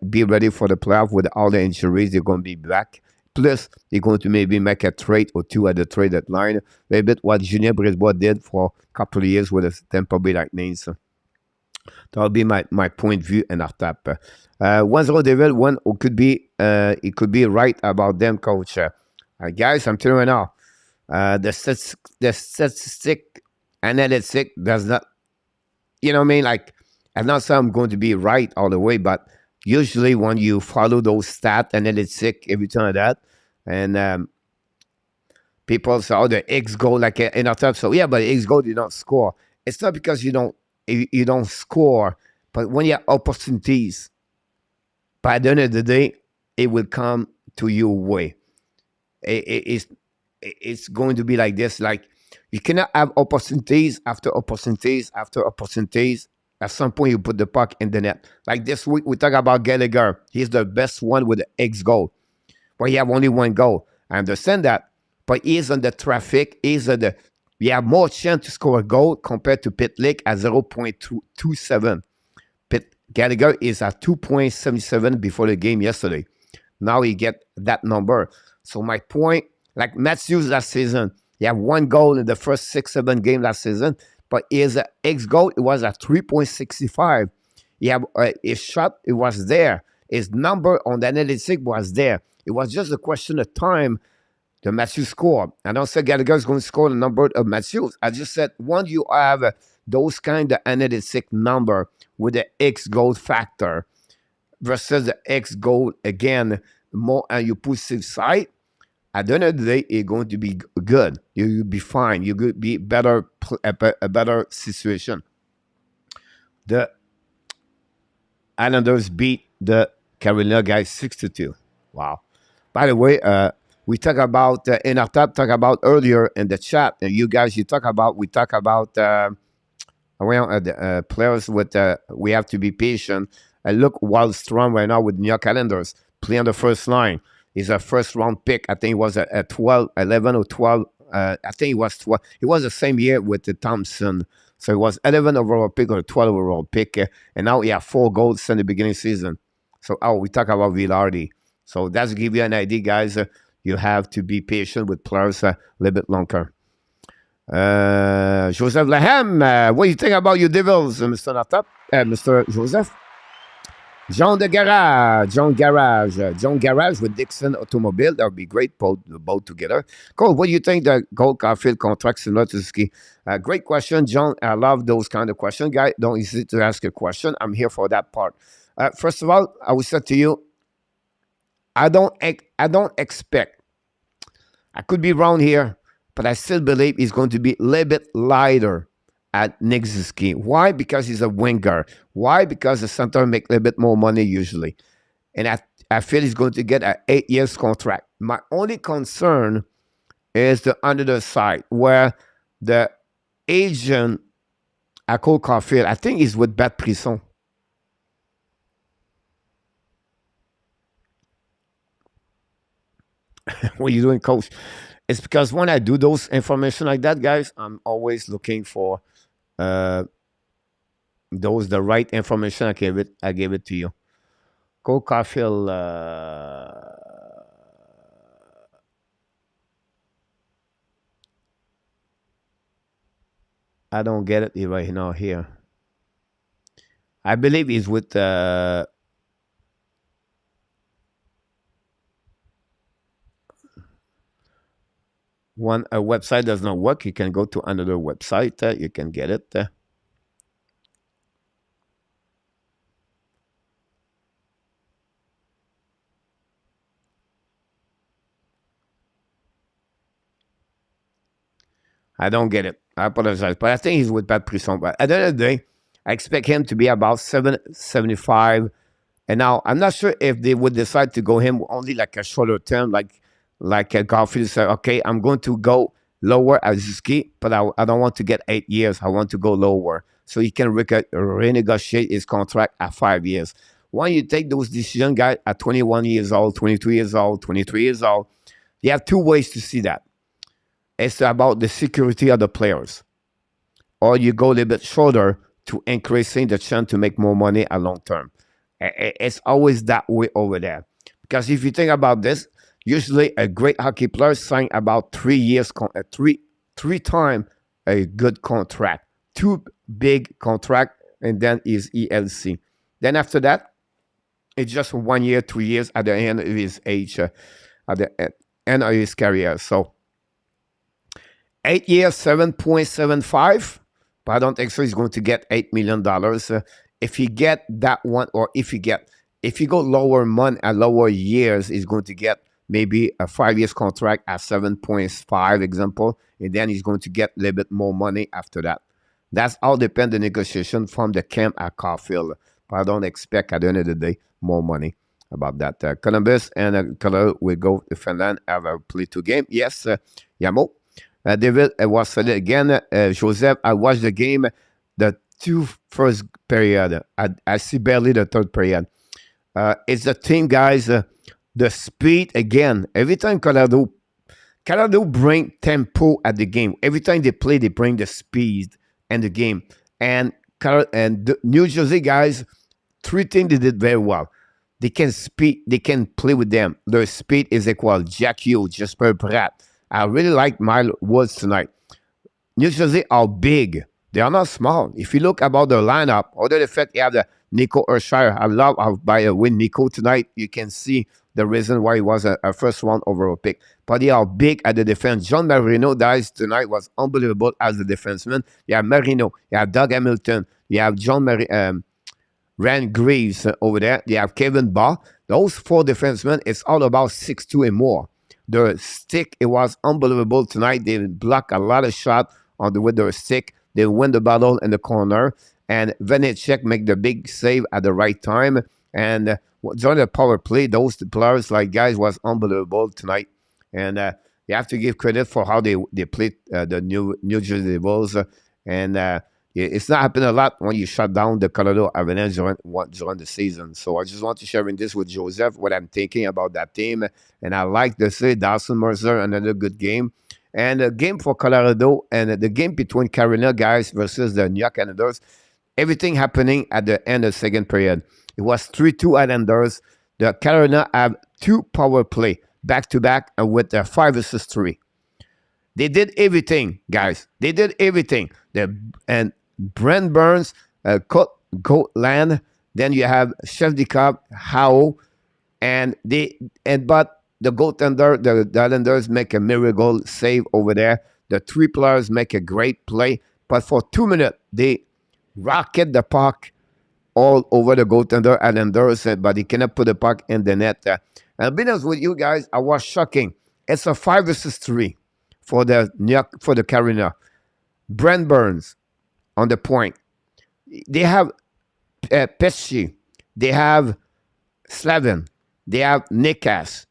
be ready for the playoff with all the injuries. They're going to be back. Plus, they're going to maybe make a trade or 2 at the trade deadline. A little bit what Junior Brisebois did for a couple of years with the Tampa Bay Lightning. So that'll be my point of view and our tap. 1-0 Devil, one could be it could be right about them, coach. Guys, I'm telling you now, the statistic analytic does not, you know what I mean? Like, I'm not saying I'm going to be right all the way, but usually when you follow those stat analytic, every time like that, and people say, oh, the X goal, like in our time. So yeah, but X goal you don't score. It's not because you don't score, but when you have opportunities, by the end of the day, it will come to your way. It's going to be like this. Like, you cannot have opportunities after opportunities after opportunities. At some point, you put the puck in the net. Like this week, we talk about Gallagher. He's the best one with the X goal. But he have only 1 goal. I understand that. But he's on the traffic. You have more chance to score a goal compared to Pitlick at 0.27. Gallagher is at 2.77 before the game yesterday. Now he get that number. So my point, like Matthews last season, he had 1 goal in the first 6-7 games last season, but his X goal, it was at 3.65. He have his shot, it was there. His number on the analytics was there. It was just a question of time the Matthews score. I don't say Gallagher is going to score the number of Matthews. I just said when you have those kind of analytic number with the X goal factor versus the X goal again, more and you push it side, at the end of the day, it's going to be good. You'll be fine. You could be better, a better situation. The Islanders beat the Carolina guys 6-2. Wow. By the way, we talk about in our talk about earlier in the chat, and you guys, we talk about players with we have to be patient. Look, Wallstrom right now with New York Islanders playing the first line. He's a first round pick. I think it was a 11 or 12. I think it was 12. It was the same year with the Thompson. So it was 11 overall pick or 12 overall pick, and now he have 4 goals in the beginning season. So we talk about Villardi. So that's give you an idea, guys. You have to be patient with players a little bit longer. Joseph Lahem, what do you think about your Devils, Mr. Natap? Mr. Joseph? John Garage with Dixon Automobile. That would be great, both together. Cole, what do you think the Gold Caulfield contract similar to Ski? Great question, John. I love those kind of questions, guys. Don't hesitate to ask a question. I'm here for that part. First of all, I will say to you, I don't expect. I could be wrong here, but I still believe he's going to be a little bit lighter at Nixiski. Why? Because he's a winger. Why? Because the center make a little bit more money usually. And I feel he's going to get an 8 years contract. My only concern is the under side, where the agent at Cole Caulfield, I think he's with Bat Prison. What are you doing, coach? It's because when I do those information like that, guys, I'm always looking for the right information. I gave it to you. Cole Caulfield. I don't get it right now here. I believe he's with one a website does not work. You can go to another website. You can get it. I don't get it. I apologize. But I think he's with Pat Prison. But at the end of the day, I expect him to be about 775. And now I'm not sure if they would decide to go him only like a shorter term, like a Garfield said, okay, I'm going to go lower as ski, but I don't want to get 8 years. I want to go lower. So he can renegotiate his contract at 5 years. When you take those decisions, guys, at 21 years old, 22 years old, 23 years old, you have 2 ways to see that. It's about the security of the players. Or you go a little bit shorter to increasing the chance to make more money at long term. It's always that way over there. Because if you think about this, usually a great hockey player sign about 3 years, three time a good contract. 2 big contract, and then is ELC. Then after that, it's just 1 year, 2 years at the end of his age, at the end of his career. So 8 years, 7.75. But I don't think so he's going to get $8 million. If he get that one, or if you go lower month at lower years, he's going to get maybe a 5 years contract at 7.5 example, and then he's going to get a little bit more money after that. That's all depend the negotiation from the camp at Caulfield. But I don't expect at the end of the day more money about that. Columbus and Colorado will go to Finland, have a play 2 game. Yes, Yamo. David was said again. Joseph, I watched the game, the 2 first period. I see barely the 3rd period. It's the team, guys. The speed again. Every time Colorado bring tempo at the game. Every time they play, they bring the speed and the game. And New Jersey guys, 3 things they did very well. They can speed. They can play with them. Their speed is equal. Jack Hughes, Jesper Bratt. I really like my words tonight. New Jersey are big. They are not small. If you look about the lineup, other than the fact you have the Nico Urshire. I love how by a win Nico tonight. You can see the reason why he was a first round overall pick. But they are big at the defense. John Marino, guys, tonight was unbelievable as the defenseman. You have Marino. You have Doug Hamilton. You have Rand Greaves over there. You have Kevin Barr. Those 4 defensemen, it's all about 6'2" and more. The stick, it was unbelievable tonight. They blocked a lot of shots with their stick. They win the battle in the corner. And Vanecek make the big save at the right time. And during the power play, those players, like guys, was unbelievable tonight. And you have to give credit for how they played the New Jersey Devils. And it's not happening a lot when you shut down the Colorado Avalanche during the season. So I just want to share this with Joseph, what I'm thinking about that team. And I like to say Dawson Mercer, another good game. And the game for Colorado and the game between Carolina guys versus the New York Islanders, everything happening at the end of the second period. It was 3-2 Islanders. The Carolina have 2 power play back-to-back and with 5 versus 3. They did everything, guys. They did everything. And Brent Burns, Goatland. Then you have Chef de Cup, Howe, but the goaltender, the Islanders make a miracle save over there. The 3 players make a great play, but for 2 minutes they rocket the puck all over the goaltender Islanders, but he cannot put the puck in the net. And I'll be honest with you guys, I was shocking. It's a 5 versus 3 for the Carolina. Brent Burns on the point. They have Pesci. They have Slavin. They have Nikas.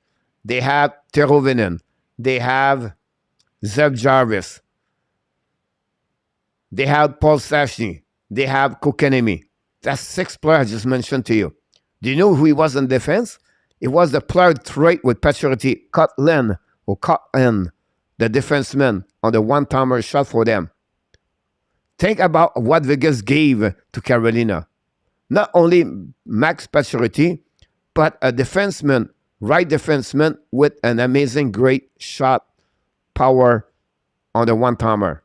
They have Terovinen. They have Zeb Jarvis. They have Paul Stastny. They have Kokanemi. That's 6 players I just mentioned to you. Do you know who he was in defense? It was the player trait with Paturity, Cotton, the defenseman on the one-timer shot for them. Think about what Vegas gave to Carolina. Not only Max Paturity, but a defenseman, right defenseman with an amazing, great shot power on the one-timer.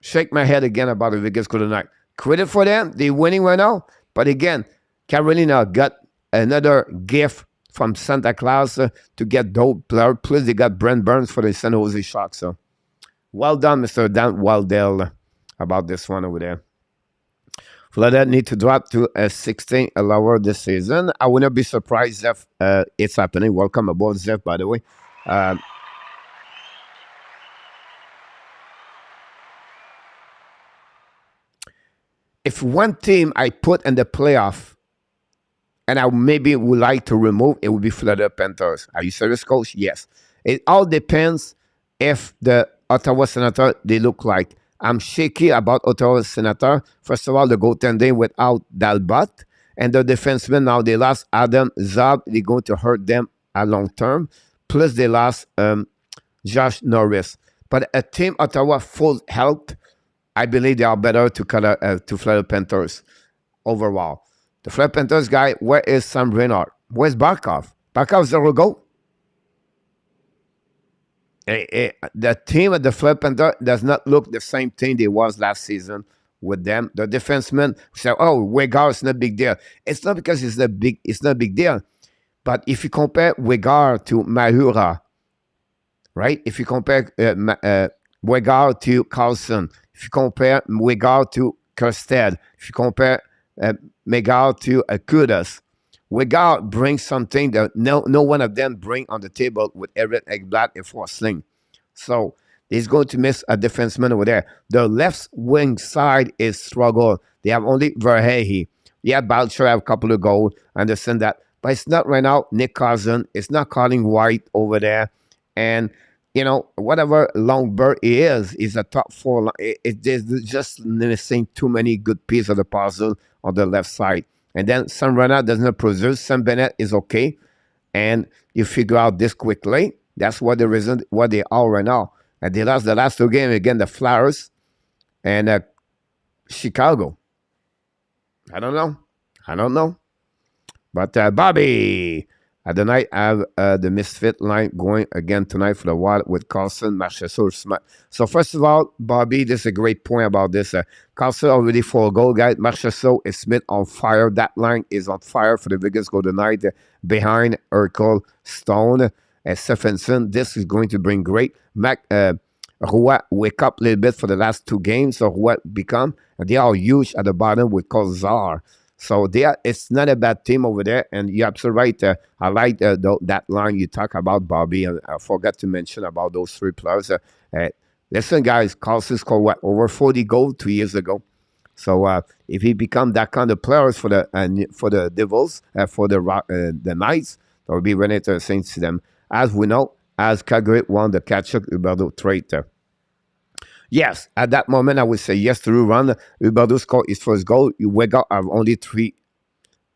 Shake my head again about the Vegas Golden Knights. Credit for them. They're winning right now. But again, Carolina got another gift from Santa Claus to get dope player. Plus, they got Brent Burns for the San Jose Sharks. So, well done, Mr. Dan Waldell, about this one over there. Florida need to drop to a 16 lower this season. I would not be surprised if it's happening. Welcome aboard, Zeph, by the way. If one team I put in the playoff and I maybe would like to remove, it would be Florida Panthers. Are you serious, Coach? Yes. It all depends if the Ottawa Senator they look like. I'm shaky about Ottawa Senator. First of all, the goaltending without Dalbot. And the defensemen, now they lost Adam Zab. They're going to hurt them at long term. Plus, they lost Josh Norris. But a team Ottawa full health, I believe they are better to Florida Panthers overall. The Florida Panthers guy, where is Sam Reinhart? Where's Barkov? Barkov 0 goal? The team at the Florida Panthers does not look the same team they was last season with them. The defensemen say, oh, Wegar is not a big deal. It's not because it's not a big deal. But if you compare Wegar to Mahura, right? If you compare Wegar to Carlson, if you compare Wegar to Kerstead, if you compare Wegar to Kudas, Wegar brings something that no one of them bring on the table with Eric Ekblad and Forsling. So he's going to miss a defenseman over there. The left wing side is struggle. They have only Verhey. Yeah, Balcher have a couple of goals. I understand that. But it's not right now Nick Cousin. It's not Colin White over there. And you know, whatever Longbird is a top 4. It's just missing too many good pieces of the puzzle on the left side. And then Sam Reinhart does not produce. Sam Bennett is okay. And you figure out this quickly. That's what the reason, what they are right now. And they lost the last 2 games again, the Flyers and Chicago. I don't know. But Bobby, at the night, I have the Misfit line going again tonight for the Wild with Carlson, Marchessault, Smith. So first of all, Bobby, this is a great point about this. Carlson already 4 goal, guys. Marchessault is Smith on fire. That line is on fire for the Vegas Golden Knights behind Urkel, Stone, and Stephenson. This is going to bring great. Roy wake up a little bit for the last 2 games. So what become? They are huge at the bottom with Kozar. So it's not a bad team over there, and you're absolutely right. I like that line you talk about, Bobby, and I forgot to mention about those 3 players. Listen, guys, Carlson scored what, over 40 goals 2 years ago. So if he become that kind of players for the Devils, for the Knights, that would be really interesting to them. As we know, as Calgary won the Tkachuk-Huberdeau trade. Yes, at that moment, I would say yes to run. Huberdeau scored his first goal. Wegar have only 3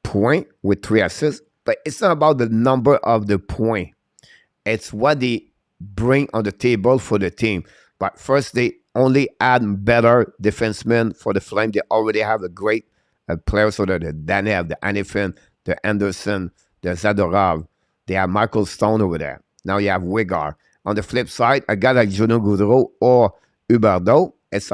points with 3 assists. But it's not about the number of the point. It's what the bring on the table for the team. But first, they only add better defensemen for the Flame. They already have a great player, so that the Danny have the Anifin, the Anderson, the Zadorov. They have Michael Stone over there. Now you have Wiggar. On the flip side, a guy like Juno Goudreau or Huberdeau, it's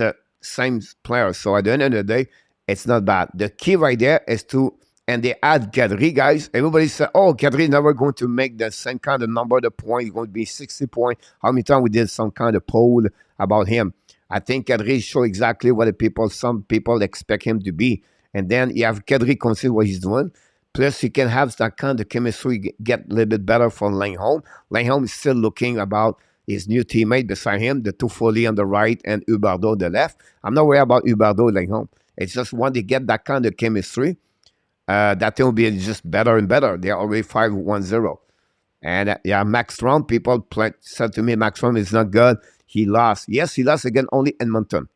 a same player. So at the end of the day, it's not bad. The key right there is to, and they add Kadri, guys. Everybody said, oh, Kadri is never going to make the same kind of number of points. He's going to be 60 points. How many times we did some kind of poll about him? I think Kadri show exactly what some people expect him to be. And then you have Kadri consider what he's doing. Plus, you can have that kind of chemistry get a little bit better for Langholm. Langholm is still looking about his new teammate beside him, the Toffoli on the right and Huberdeau on the left. I'm not worried about Huberdeau and Langholm. It's just when they get that kind of chemistry, that thing will be just better and better. They're already 5-1-0. And yeah, Max Strom, people said to me, Max Strom is not good. He lost. Yes, he lost again only Edmonton.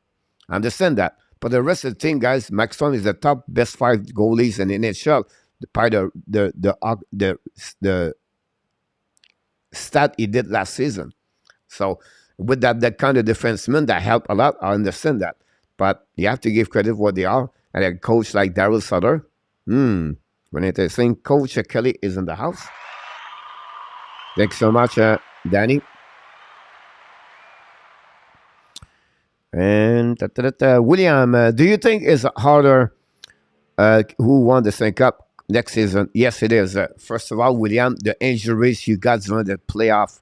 I understand that. But the rest of the team, guys, Max Strom is the top best 5 goalies in the NHL. By the stat he did last season. So with that kind of defenseman, that helped a lot. I understand that. But you have to give credit for what they are. And a coach like Daryl Sutter, when it think Coach Kelly is in the house. Thanks so much, Danny. And William, do you think it's harder who won the Stanley Cup next season? Yes, it is. First of all, William, the injuries you got during the playoff,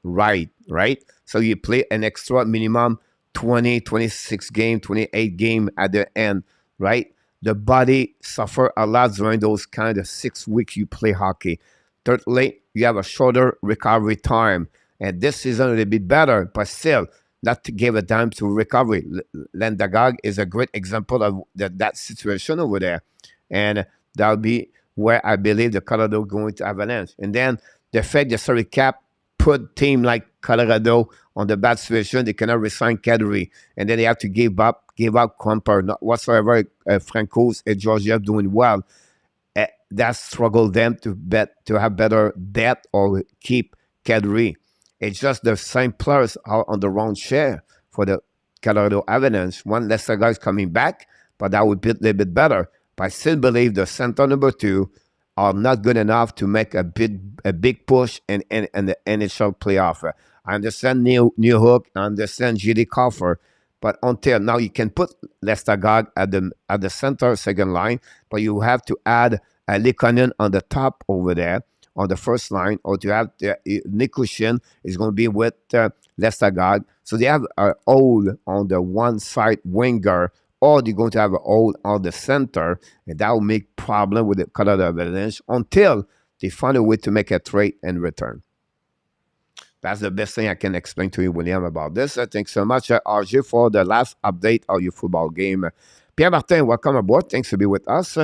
right? So you play an extra minimum 20, 26 game, 28 game at the end, right? The body suffer a lot during those kind of 6 weeks you play hockey. Thirdly, you have a shorter recovery time. And this season will be better, but still, not to give a time to recovery. Landagag is a great example of that situation over there. And that'll be where I believe the Colorado going to avalanche. And then the fact the salary cap put team like Colorado on the bad situation, they cannot resign Kadri. And then they have to give up Crumper, not whatsoever. Francouz and Georgiev doing well. That struggled them to have better depth or keep Kadri. It's just the same players are on the wrong share for the Colorado Avalanche. One lesser guys coming back, but that would be a little bit better. But I still believe the center number 2 are not good enough to make a big push in the NHL playoff. I understand New Hook, I understand J.D. Coffer, but until now you can put Lestagog at the center second line, but you have to add Likonen on the top over there on the first line, or to have Nikushin is going to be with Lestagog. So they have a hole on the one side winger, or they're going to have a hole on the center, and that will make problem with the Colorado Avalanche until they find a way to make a trade and return. That's the best thing I can explain to you, William, about this. Thanks so much, RJ, for the last update of your football game. Pierre Martin, welcome aboard. Thanks for being with us.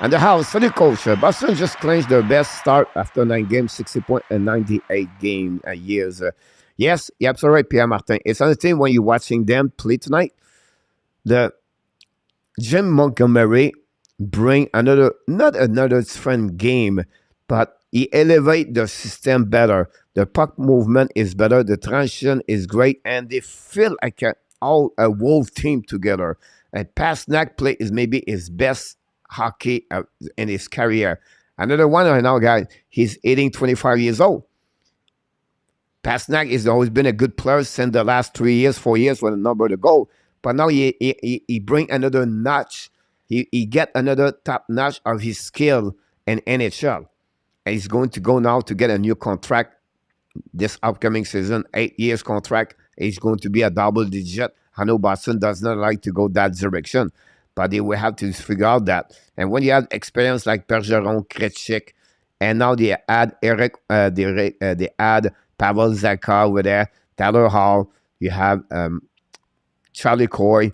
And the house, for the coach, Boston just clinched their best start after 9 games, 60 points, and 98 game years. Yes, you're absolutely right, Pierre Martin. It's another thing when you're watching them play tonight. The Jim Montgomery bring not another different game, but he elevate the system better. The puck movement is better. The transition is great, and they feel like a wolf team together. And Pasternak play is maybe his best hockey in his career. Another one right now, guys, he's 25 years old. Pasternak has always been a good player since the last 3 years, 4 years with a number to go. But now he bring another notch. He get another top notch of his skill in NHL. And he's going to go now to get a new contract this upcoming season, 8 years contract. He's going to be a double digit. I know Boston does not like to go that direction, but they will have to figure out that. And when you have experience like Bergeron, Krejcik, and now they add they add Pavel Zacha over there, Tyler Hall, you have Charlie Coy.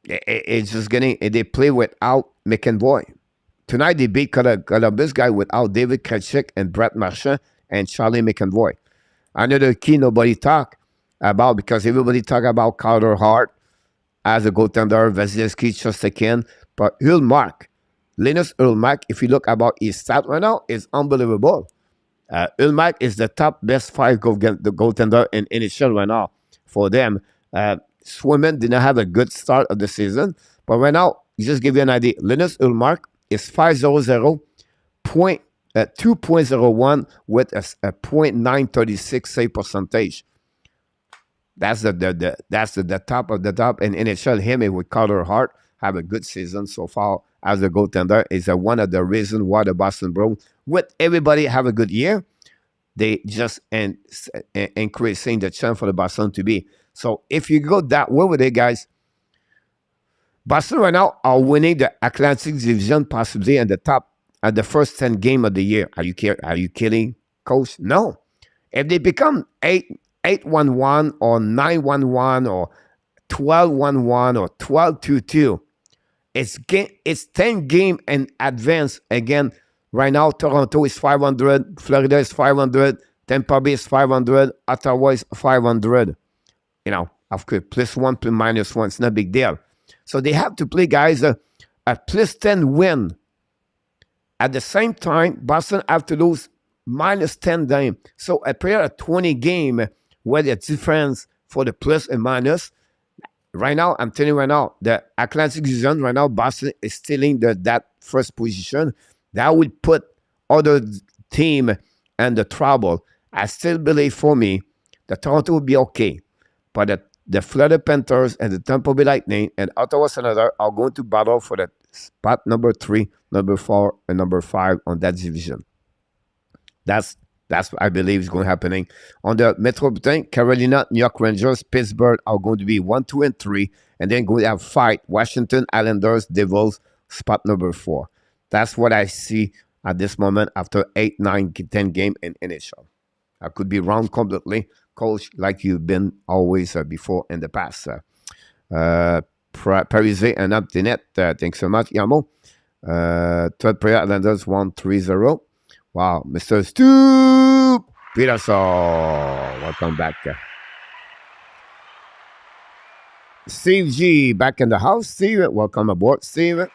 It's just they play without McAvoy. Tonight they beat Columbus guy without David Krejcik and Brett Marchand and Charlie McAvoy. Another key nobody talk about, because everybody talk about Carter Hart as a goaltender, Vasilevsky, Shostakin, but Ullmark, Linus Ullmark, if you look about his stat right now, is unbelievable. Ulmark is the top best five the goaltender in NHL right now for them. Swimmen did not have a good start of the season, but right now, just give you an idea. Linus Ulmark is 500, 2.01 with a .936 save percentage. That's the top of the top in NHL. Him and with Carter Hart have a good season so far as a goaltender. Is one of the reasons why the Boston Bruins, with everybody have a good year, they just increasing the chance for the Boston to be. So if you go that way with it, guys, Boston right now are winning the Atlantic Division possibly in the top at the first 10 game of the year. Are you kidding, coach? No. If they become 8-1-1 or 9-1-1 or 12-1-1 or 12-2-2, it's 10 game in advance. Again, right now, Toronto is 500, Florida is 500, Tampa Bay is 500, Ottawa is 500. You know, of course, +1, -1, it's not a big deal. So they have to play, guys, a +10 win. At the same time, Boston have to lose -10 game. So a pair of 20 game where the difference for the plus and minus. Right now, I'm telling you right now, the Atlantic Division right now, Boston is stealing that first position. That would put other team in the trouble. I still believe for me, the Toronto will be okay. But the Florida Panthers and the Tampa Bay Lightning and Ottawa Senators are going to battle for the spot number 3, number 4, and number 5 on that division. That's what I believe is going to happen. On the Metropolitan, Carolina, New York Rangers, Pittsburgh are going to be 1, 2, and 3, and then going to have fight Washington, Islanders, Devils, spot number 4. That's what I see at this moment after 8, 9, 10 game in NHL. I could be wrong completely, coach, like you've been always before in the past. Parise and up the net. Thanks so much, Yamo. Third player, Islanders 1-3-0. Wow, Mr. Stu Peterson. Welcome back. Steve G back in the house. Steve, welcome aboard, Steve.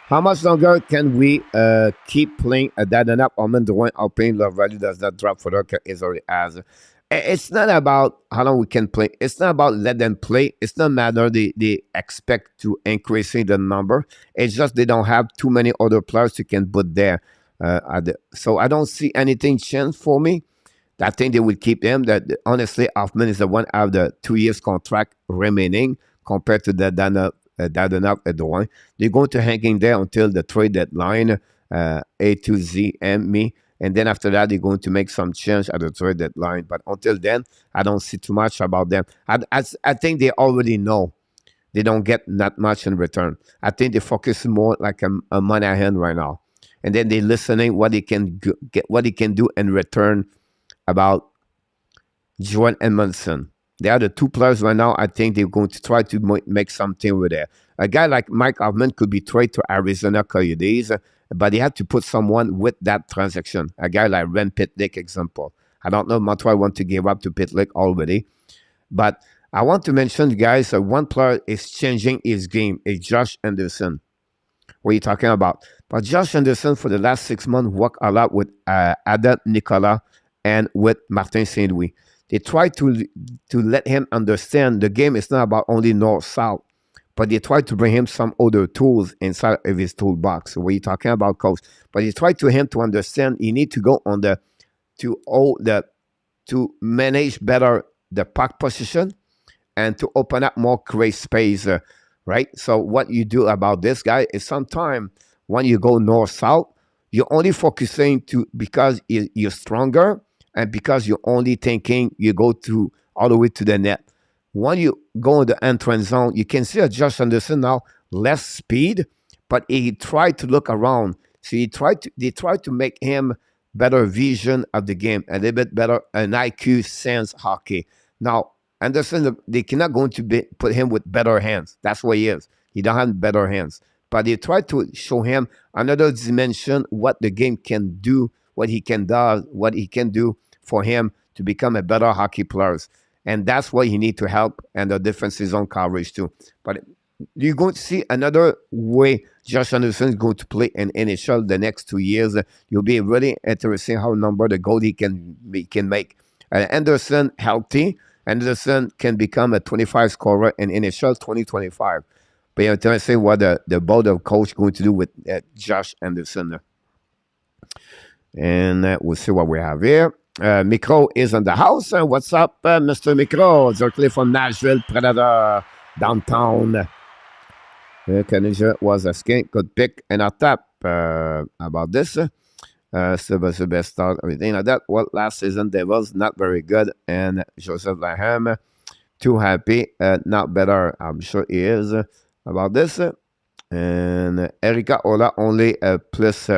How much longer can we keep playing a Dadanap Almond Drouin? Our pain love value does not drop for the is already as. It's not about how long we can play. It's not about let them play. It's not matter they expect to increasing the number. It's just they don't have too many other players you can put there. So I don't see anything change for me. I think they will keep him. That honestly, Hoffman is the one out of the 2 years contract remaining compared to the Dadanap Drouin. They're going to hang in there until the trade deadline, A to Z and me. And then after that, they're going to make some change at the trade deadline. But until then, I don't see too much about them. I think they already know they don't get that much in return. I think they focus more like a Monahan right now. And then they're listening what they can get, what they can do in return about Joel Edmondson. They are the two players right now. I think they're going to try to make something with it. A guy like Mike Hoffman could be traded to Arizona Coyotes, but they have to put someone with that transaction. A guy like Ren Pitlick, example. I don't know Montreal want to give up to Pitlick already. But I want to mention, guys, one player is changing his game. It's Josh Anderson. What are you talking about? But Josh Anderson, for the last 6 months, worked a lot with Adam Nicola and with Martin Saint-Louis. They try to let him understand the game is not about only north-south, but they try to bring him some other tools inside of his toolbox. What are you talking about, coach? But they try to him to understand he need to go on to manage better the puck position and to open up more create space, right? So what you do about this guy is sometimes when you go north-south, you're only focusing because you're stronger and because you're only thinking you go to all the way to the net. When you go in the entrance zone, you can see that Josh Anderson now less speed, but he tried to look around. So they tried to make him better vision of the game, a little bit better an IQ sense hockey. Now, Anderson, they cannot going to put him with better hands. That's what he is. He don't have better hands. But they tried to show him another dimension, what the game can do, what he can do for him to become a better hockey player. And that's what he need to help and the defensive zone coverage too. But you're going to see another way Josh Anderson is going to play in NHL the next 2 years. You'll be really interesting how number the goal he can make. Anderson healthy. Anderson can become a 25 scorer in NHL 2025. But you're interested what the board of coach going to do with Josh Anderson. And we'll see what we have here. Micro is in the house. What's up, Mr. Micro? Directly from Nashville, Predator, downtown. Canada was a skink, good pick, and a tap about this. So was the best start, everything like that. Well, last season, Devils, not very good. And Joseph Laham, too happy, not better. I'm sure he is about this. And Erika Ola only plus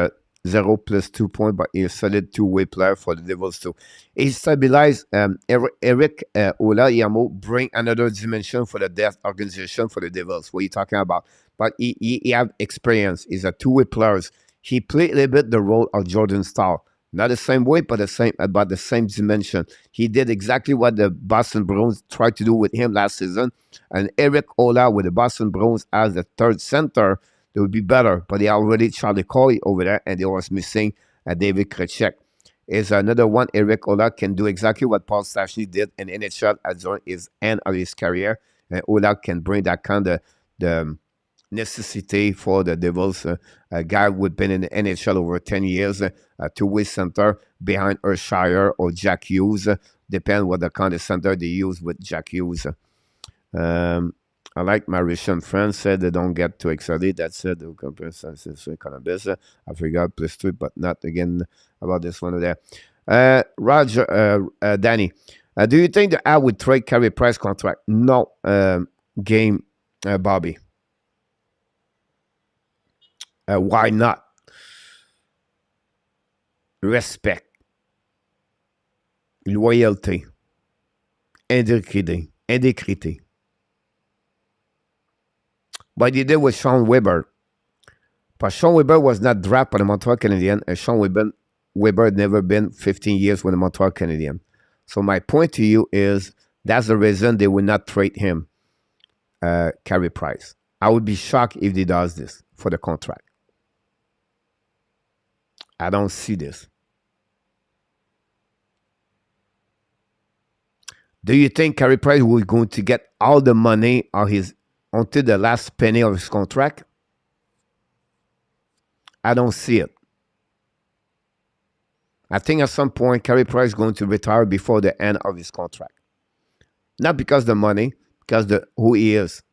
0 plus 2 points, but he's a solid two-way player for the Devils too. He stabilized Eric Ola Yamo, bring another dimension for the depth organization for the Devils. What are you talking about? But he have experience. He's a two-way player. He played a little bit the role of Jordan Stahl. Not the same way, but the same dimension. He did exactly what the Boston Bruins tried to do with him last season. And Eric Ola with the Boston Bruins as the third center, they would be better. But they already Charlie Corey over there, and they was missing David Krejcik. Is another one. Eric Ola can do exactly what Paul Stastny did in NHL at his end of his career. And Ola can bring that kind of the necessity for the Devils. A guy who'd been in the NHL over 10 years, a two-way center behind Urshire or Jack Hughes. Depends what the kind of center they use with Jack Hughes. I like my Russian friends said they don't get too excited. That's it. Kind of busy. I forgot plus 3, but not again about this one there. Roger, Danny, do you think the Habs would trade Carey Price contract? No, game, Bobby. Why not? Respect, loyalty, intégrité. But he did with Sean Weber. But Sean Weber was not drafted by the Montreal Canadiens, and Sean Weber had never been 15 years with the Montreal Canadiens. So my point to you is that's the reason they will not trade him, Carey Price. I would be shocked if he does this for the contract. I don't see this. Do you think Carey Price was going to get all the money of his until the last penny of his contract? I don't see it. I think at some point Carey Price is going to retire before the end of his contract. Not because of the money, because of who he is.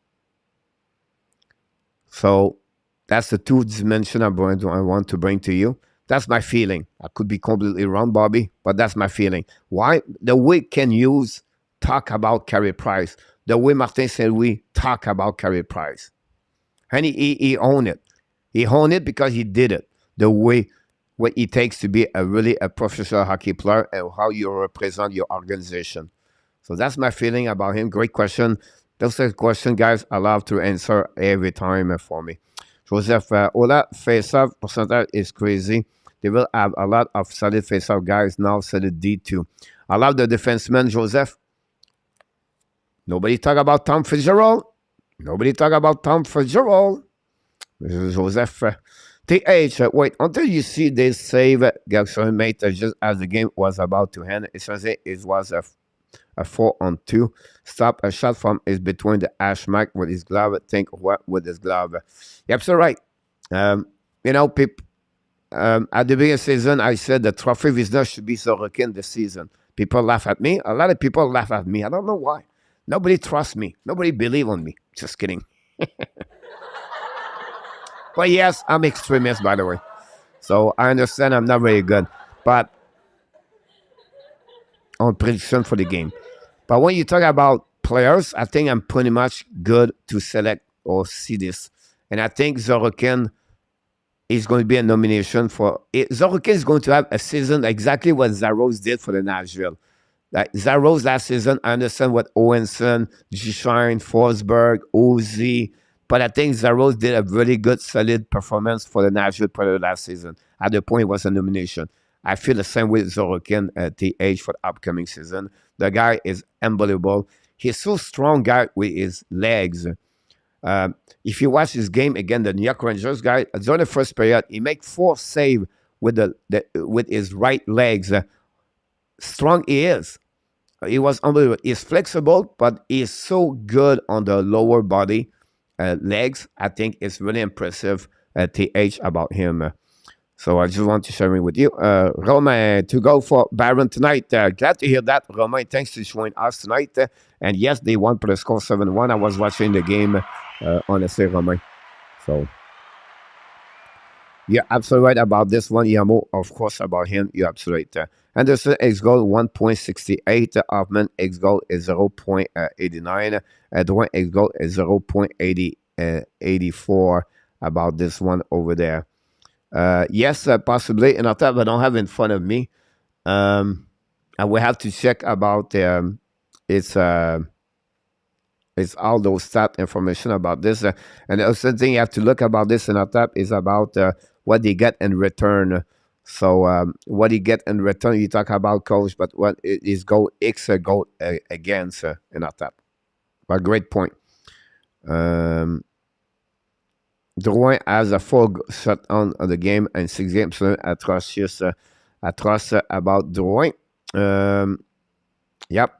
So that's the two dimension I want to bring to you. That's my feeling. I could be completely wrong, Bobby, but that's my feeling. Why? The way Ken Hughes talk about Carey Price, the way Martin Saint-Louis talk about Carey Price. And he owned it. He owned it because he did it. The way what it takes to be a professional hockey player and how you represent your organization. So that's my feeling about him. Great question. Those are questions, guys, I love to answer every time for me. Joseph, Ola face-off percentage is crazy. They will have a lot of solid face-off guys now, solid D2. I love the defenseman, Joseph. Nobody talk about Tom Fitzgerald. Nobody talk about Tom Fitzgerald. Joseph. TH, wait, until you see this save, Gagson mate, just as the game was about to end, it was a 4-on-2. Stop a shot from is between the hash mark with his glove. Think what with his glove. Yep, so right. You know, people, at the beginning of the season, I said the trophy visitor should be Sorokin this season. People laugh at me. A lot of people laugh at me. I don't know why. Nobody trusts me. Nobody believe on me. Just kidding. But yes, I'm extremist, by the way. So I understand I'm not very good. But on prediction for the game. But when you talk about players, I think I'm pretty much good to select or see this. And I think Sorokin is going to be a nomination for it. Sorokin is going to have a season exactly what Zaros did for the Nashville. Like Zaros last season, I understand what Owenson, Gishine, Forsberg, Ozzy, but I think Zaros did a really good, solid performance for the Nashville Predators last season. At the point, it was a nomination. I feel the same with Sorokin at the age for the upcoming season. The guy is unbelievable. He's so strong guy with his legs. If you watch this game again, the New York Rangers guy during the first period, he make 4 save with with his right legs. Strong he is. He was unbelievable. He's flexible, but he's so good on the lower body legs. I think it's really impressive. TH about him. So I just want to share it with you. Romain, to go for Baron tonight. Glad to hear that, Romain. Thanks for joining us tonight. And yes, they won for the score 7-1. I was watching the game, honestly, Romain. So you're absolutely right about this one. Yamo, of course, about him. You're absolutely right. Anderson, X goal 1.68. Hoffman, X goal is 0.89. Drouin, X goal is 0.84 about this one over there. Yes, possibly. And I thought I don't have it in front of me. I will have to check about it's all those stat information about this. And the other thing you have to look about this in our tab is about what they get in return. So what you get in return, you talk about coach, but what is goal X goal against in our tab. But great point. Drouin has a 4 shot on the game and 6 games. Atrocious about Drouin. Yep.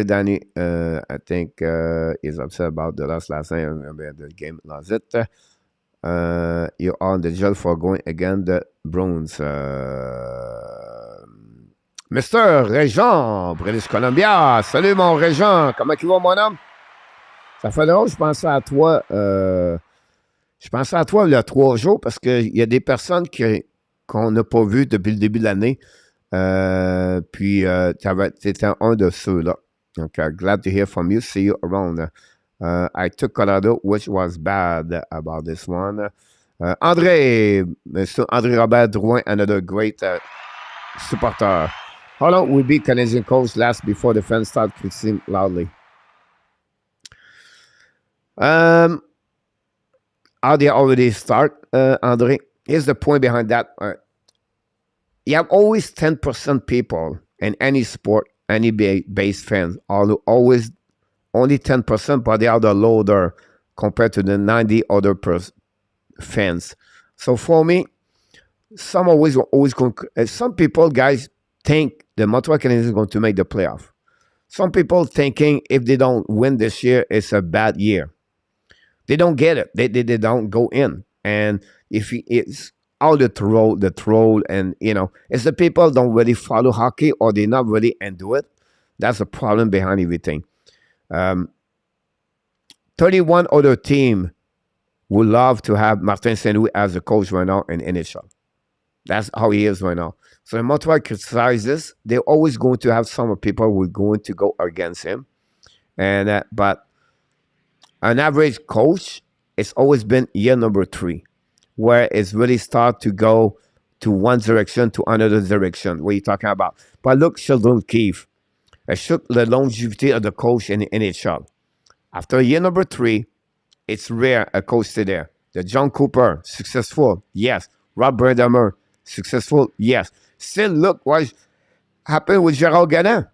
Danny, I think is upset about the last night. I remember the game lost it. You're on the job for going against the Browns. Mr. Régent, British Columbia. Salut mon Régent. Comment tu vas, mon homme? Ça fait longtemps que je pensais à toi. Je pensais à toi il y a 3 jours parce qu'il y a des personnes qu'on n'a pas vues depuis le début de l'année. Puis, tu étais un de ceux-là. Donc, glad to hear from you. See you around. I took Colorado, which was bad about this one. Mr. André Robert Drouin, another great supporter. How long will be Canadian coach last before the fans start critiquing loudly? How they already start, Andre? Here's the point behind that. You have always 10% people in any sport, any base fans, always only 10%, but they are the loader compared to the 90 other fans. So for me, some people, guys, think the Montreal Canadiens is going to make the playoff. Some people thinking if they don't win this year, it's a bad year. They don't get it. They don't go in. And if it's all the troll, and it's the people don't really follow hockey or they're not really into it. That's the problem behind everything. 31 other team would love to have Martin Saint-Louis as a coach right now in NHL. That's how he is right now. So when Montreal criticizes, they're always going to have some people who are going to go against him. And but an average coach, it's always been year number 3, where it's really start to go to one direction to another direction. What are you talking about? But look, Sheldon Keefe. It shook the longevity of the coach in the NHL. After year number 3, it's rare a coach stay there. The John Cooper, successful, yes. Rob Brendamer, successful, yes. Still, look what happened with Gerald Gallant.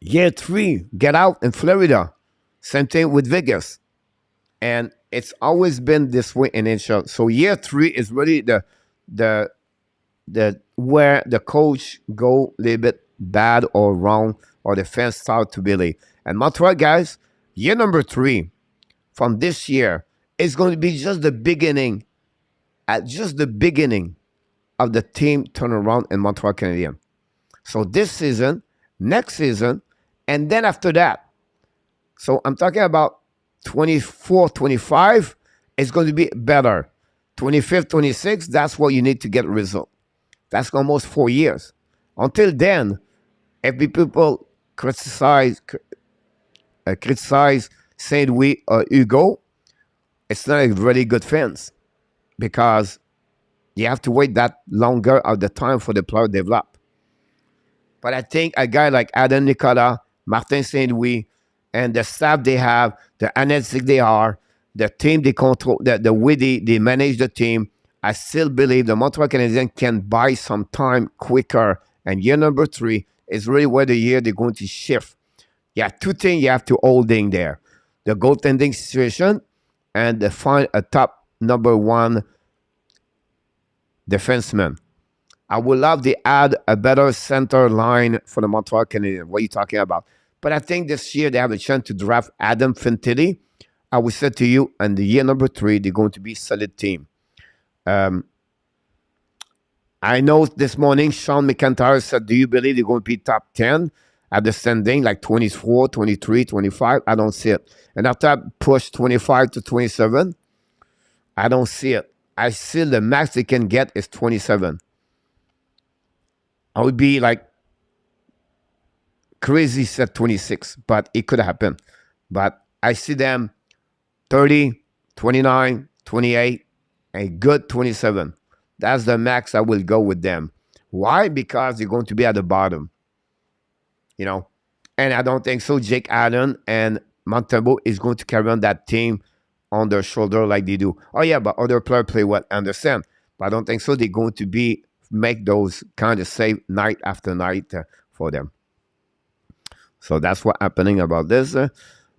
Year 3, get out in Florida. Same thing with Vegas. And it's always been this way in NHL. So year 3 is really the where the coach go a little bit bad or wrong, or the fans start to believe. And Montreal, guys, year number 3 from this year is going to be just the beginning, of the team turnaround in Montreal Canadiens. So this season, next season, and then after that. So I'm talking about 24, 25, it's going to be better. 25, 26, that's what you need to get a result. That's almost 4 years. Until then, if people criticize Saint-Louis or Hugo, it's not a really good fence because you have to wait that longer of the time for the player to develop. But I think a guy like Adam Nicola, Martin Saint-Louis, and the staff they have, the analytics they are, the team they control, the way they manage the team, I still believe the Montreal Canadiens can buy some time quicker. And year number 3 is really where the year they're going to shift. Yeah, 2 things you have to hold in there. the goaltending situation, and they find a top number one defenseman. I would love to add a better center line for the Montreal Canadiens. What are you talking about? But I think this year they have a chance to draft Adam Fantilli. I would say to you, in the year number 3, they're going to be a solid team. I know this morning Sean McIntyre said, do you believe they're going to be top 10 at the standing, like 24, 23, 25? I don't see it. And after I push 25 to 27, I don't see it. I see the max they can get is 27. I would be like crazy set 26, but it could happen. But I see them 30, 29, 28, a good 27. That's the max I will go with them. Why? Because they're going to be at the bottom. You know, and I don't think so. Jake Allen and Montembeault is going to carry on that team on their shoulder like they do. Oh yeah, but other players play well, understand. But I don't think so. They're going to be make those kind of save night after night for them. So that's what's happening about this. I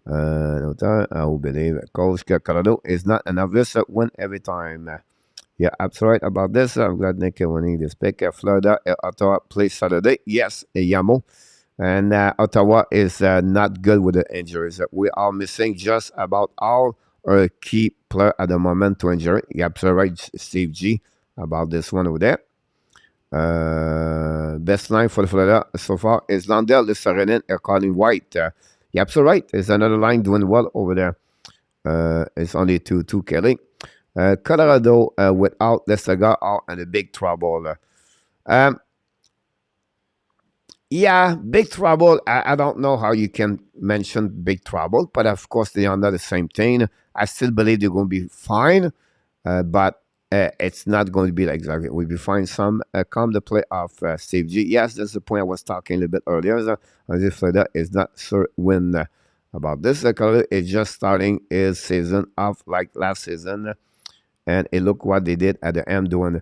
will believe Coach Colorado is not an obvious win every time. Yeah, absolutely right about this. I'm glad Nick winning this pick. Florida, Ottawa play Saturday. Yes, Yamo. And Ottawa is not good with the injuries. We are missing just about all our key player at the moment to injury. You're absolutely right, Steve G, about this one over there. Best line for the Florida so far is Landell, the Serenin, and Colin White. You're absolutely right. There's another line doing well over there. It's only 2 Kelly. Colorado without Lestaga are in a big trouble. Yeah, big trouble. I don't know how you can mention big trouble, but of course they are not the same thing. I still believe they're going to be fine, but it's not going to be like exactly. We'll be fine. Some come the play of Steve G. Yes, that's the point I was talking a little bit earlier. As if that is not sure when about this. Colorado is just starting his season off like last season, and it look what they did at the end doing.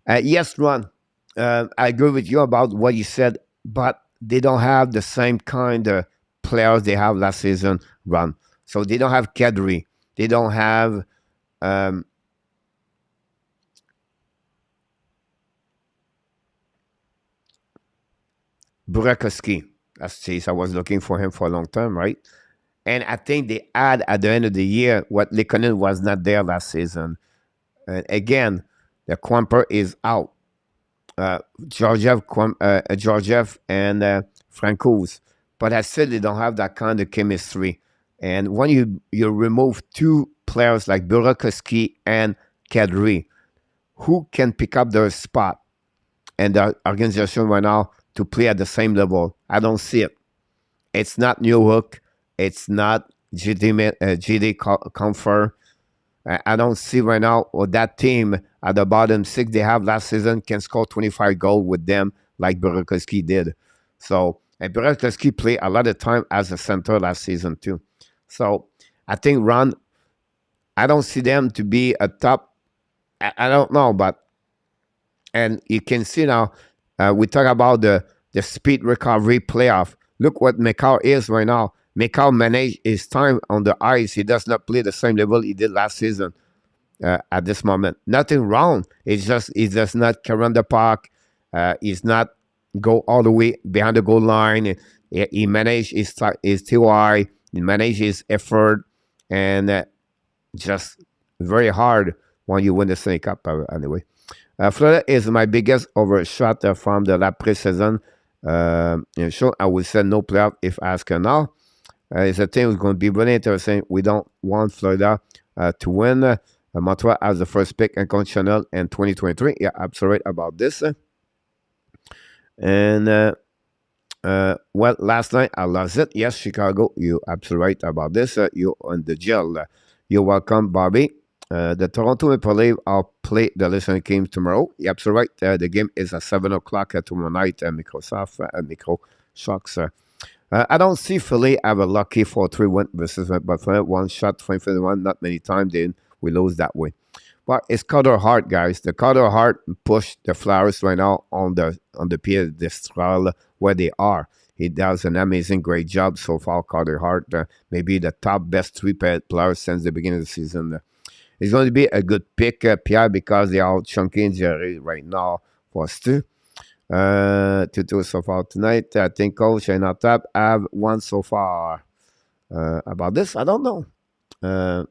Yes, Ron, I agree with you about what you said, but they don't have the same kind of players they have last season, Ron. So they don't have Kadri. They don't have Burakovsky. That's Chase. I was looking for him for a long time, right? And I think they add at the end of the year what Lekonen was not there last season. And again, the Quamper is out. Georgiev and Francouz. But I said they don't have that kind of chemistry. And when you remove 2 players like Burakovsky and Kadri, who can pick up their spot and the organization right now to play at the same level? I don't see it. It's not New Hook. It's not GD Comfort. I don't see right now that team at the bottom 6 they have last season can score 25 goals with them like Burakovsky did. So, and Burakovsky played a lot of time as a center last season too. So, I think Ron, I don't see them to be a top. I don't know, but and you can see now we talk about the speed recovery playoff. Look what McCall is right now. McCall managed his time on the ice. He does not play the same level he did last season at this moment. Nothing wrong. It's just he does not carry on the puck. He's not go all the way behind the goal line. He managed his TY. He managed his effort. And just very hard when you win the Stanley Cup anyway. Florida is my biggest overshot from the last preseason. Sure, I would say no playoff if asked now. It's a team who's going to be really interesting. We don't want Florida to win. Montreal as the first pick in conditional in 2023. Yeah, absolutely right about this. And, well, last night I lost it. Yes, Chicago, you're absolutely right about this. You're on the jail. You're welcome, Bobby. The Toronto Maple Leafs will play the Listening game tomorrow. You're absolutely right. The game is at 7 o'clock tomorrow night at Microsoft and Micro Shocks. I don't see Philly have a lucky 4-3 win versus Buffalo. One shot, 2021, not many times. Then we lose that way. But it's Carter Hart, guys. The Carter Hart pushed the Flyers right now on the piedestal where they are. He does an amazing, great job so far. Carter Hart, maybe the top best three-pair player since the beginning of the season. He's going to be a good pick, Pierre, because they are chunky injury right now for us too. Two so far tonight. I think Coach and our top have one so far. About this, I don't know. Uh,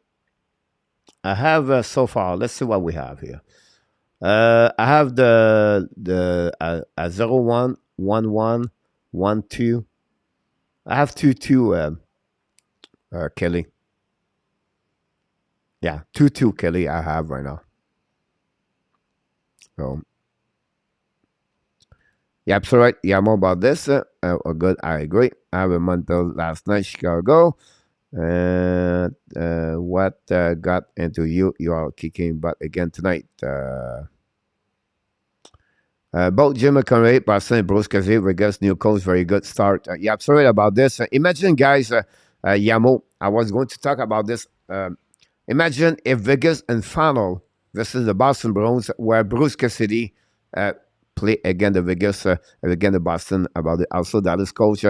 I have so far. Let's see what we have here. I have the 0-1, 1-1, 1-2. I have 2-2. Kelly. Yeah, 2-2 Kelly. I have right now. So yeah, absolutely. Yeah, more about this. Good. I agree. I have a Montreal last night, Chicago. What got into you? You are kicking butt again tonight. Both Jim McConaughey, Boston, and Bruce Casey, Vegas, new coach, very good start. Yeah, I'm sorry about this. Imagine, guys, Yamo, I was going to talk about this. Imagine if Vegas and final versus the Boston Bruins, where Bruce Cassidy play again the Vegas, again the Boston, about it. Also Dallas coach,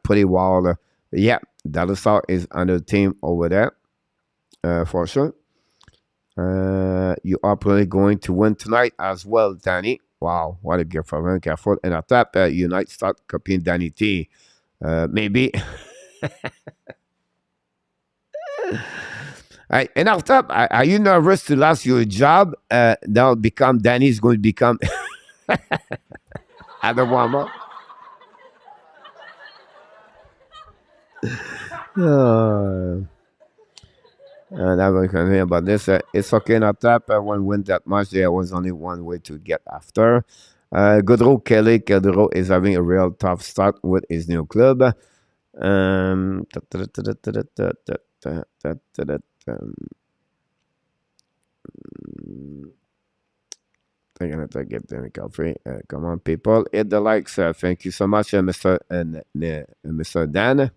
pretty well. Yeah, Dallas is on the team over there, for sure. You are probably going to win tonight as well, Danny. Wow, what a gift for him. Careful. And at that, Unite start copying Danny T. Maybe. Right. And after, are you nervous to lose your job? Now become Danny's going to become other one more. And I was hear about this. It's okay not tap. One win that much. There was only one way to get after. Goodrow Kelly. Goodrow is having a real tough start with his new club. They're gonna get the coffee. Come on, people, hit the likes. Thank you so much, Mr. Dan.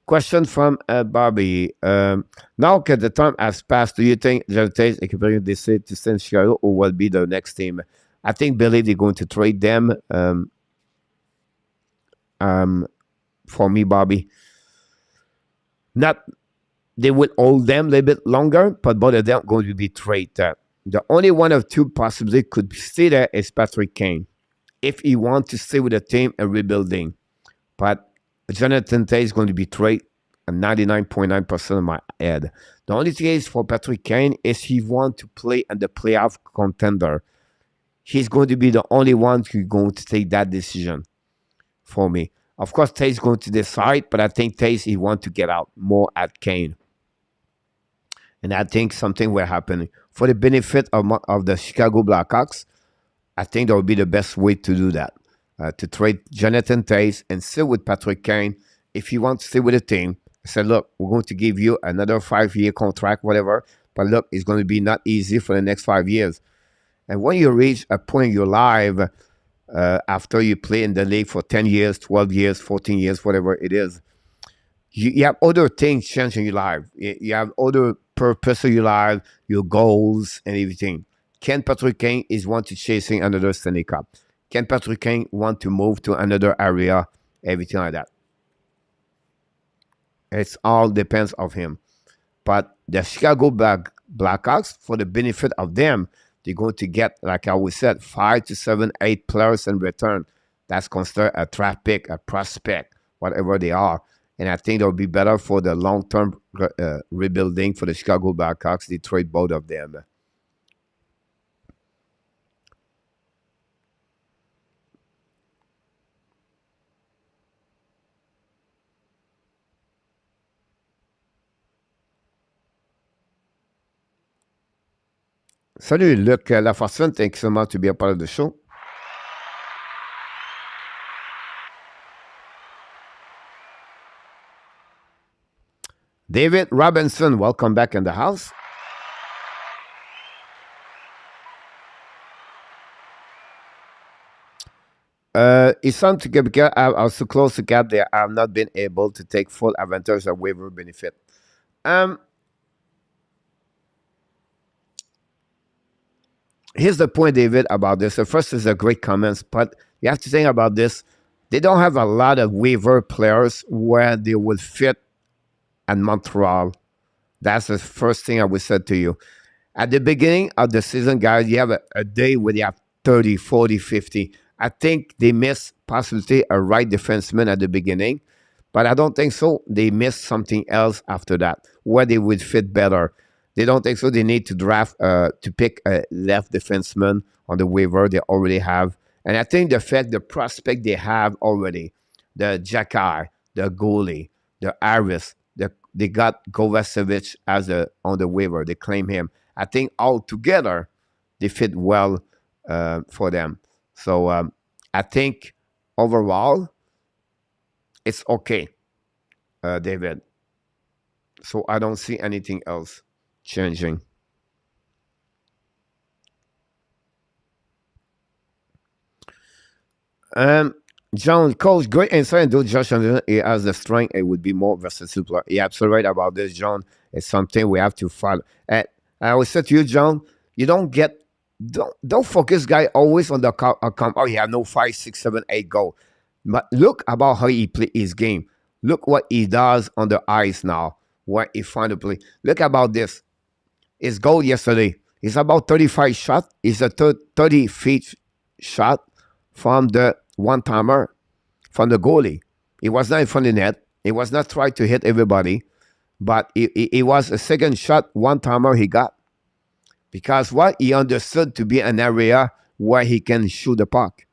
Question from Bobby. Now that the time has passed, do you think Jonathan is expecting this to stay in Chicago or will be the next team? I think Billy they're going to trade them. For me, Bobby, not they will hold them a little bit longer, but both of them going to be traded. The only one of two possibly could stay there is Patrick Kane, if he wants to stay with the team and rebuilding. But Jonathan Tay is going to be traded at 99.9% of my head. The only thing is for Patrick Kane is he wants to play in the playoff contender. He's going to be the only one who's going to take that decision for me. Of course, Tay is going to decide, but I think Tay he wants to get out more at Kane. And I think something will happen. For the benefit of the Chicago Blackhawks, I think that would be the best way to do that. To trade Jonathan Tays and stay with Patrick Kane. If you want to stay with the team, I said, look, we're going to give you another 5-year contract, whatever. But look, it's going to be not easy for the next 5 years. And when you reach a point in your life, after you play in the league for 10 years, 12 years, 14 years, whatever it is, you have other things changing your life. You have other purpose of your life, your goals, and everything. Ken Patrick Kane is want to chasing another Stanley Cup. Ken Patrick Kane want to move to another area, everything like that. It's all depends of him. But the Chicago Blackhawks, for the benefit of them, they're going to get, like I always said, 5 to 7, 8 players in return. That's considered a draft pick, a prospect, whatever they are. And I think it will be better for the long-term rebuilding for the Chicago Blackhawks. They trade both of them. Salut Luc Lafortune, thank you so much to be a part of the show. David Robinson, welcome back in the house. It's time to get because I was so close to cap there. I have not been able to take full advantage of waiver benefit. Here's the point, David, about this. The first is a great comments, but you have to think about this. They don't have a lot of waiver players where they will fit at Montreal. That's the first thing I would say to you. At the beginning of the season, guys, you have a day where you have 30, 40, 50. I think they missed possibly a right defenseman at the beginning, but I don't think so. They missed something else after that where they would fit better. They don't think so. They need to draft to pick a left defenseman on the waiver they already have. And I think the fact the prospect they have already, the Jakar, the goalie, the Aris, they got Kovacevic as a on the waiver. They claim him. I think all together they fit well for them. So I think overall it's okay, David. So I don't see anything else changing. Um, John, coach, great insight into Josh Anderson. He has the strength. It would be more versatile player. You're absolutely right about this, John. It's something we have to follow. And I always said to you, John, you don't focus, guy, always on the account. Oh, he had no 5, 6, 7, 8 goal. But look about how he play his game. Look what he does on the ice now. Where he find the play. Look about this. His goal yesterday is about 35 shot. It's a 30 feet shot from the one timer from the goalie. It was not in front of the net. It was not trying to hit everybody, but it was a second shot, one timer he got. Because what he understood to be an area where he can shoot the puck.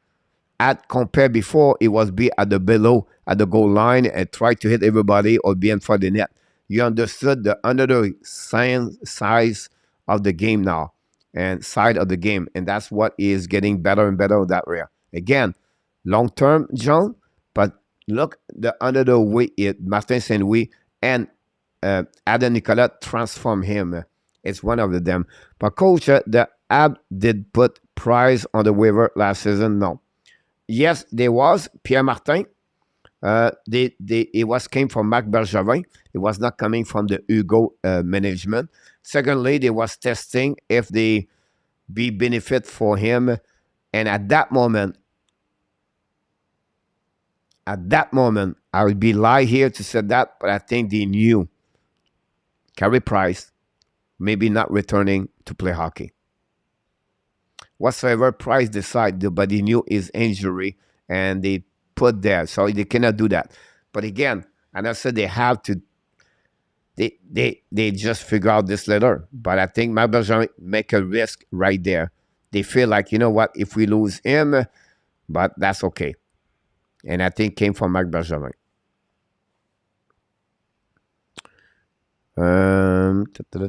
At compare before, it was be at the below at the goal line and try to hit everybody or be in front of the net. You understood the under size of the game now and side of the game, and that's what is getting better and better in that area. Again, long term, John, but look the under the way it Martin Saint Louis and Adam Nicolas transform him. It's one of them. But coach, the Ab did put Price on the waiver last season. No, yes, there was Pierre Martin. It was came from Marc Bergevin. It was not coming from the Hugo management. Secondly, they was testing if they be benefit for him. And at that moment, I would be lie here to say that, but I think they knew Carey Price maybe not returning to play hockey. Whatsoever Price decided, but he knew his injury and they put there, so they cannot do that. But again, and I said they have to. They just figure out this later. But I think my Bergeron make a risk right there. They feel like you know what, if we lose him, but that's okay. And I think came from Marc Bergevin. Ta, ta, ta,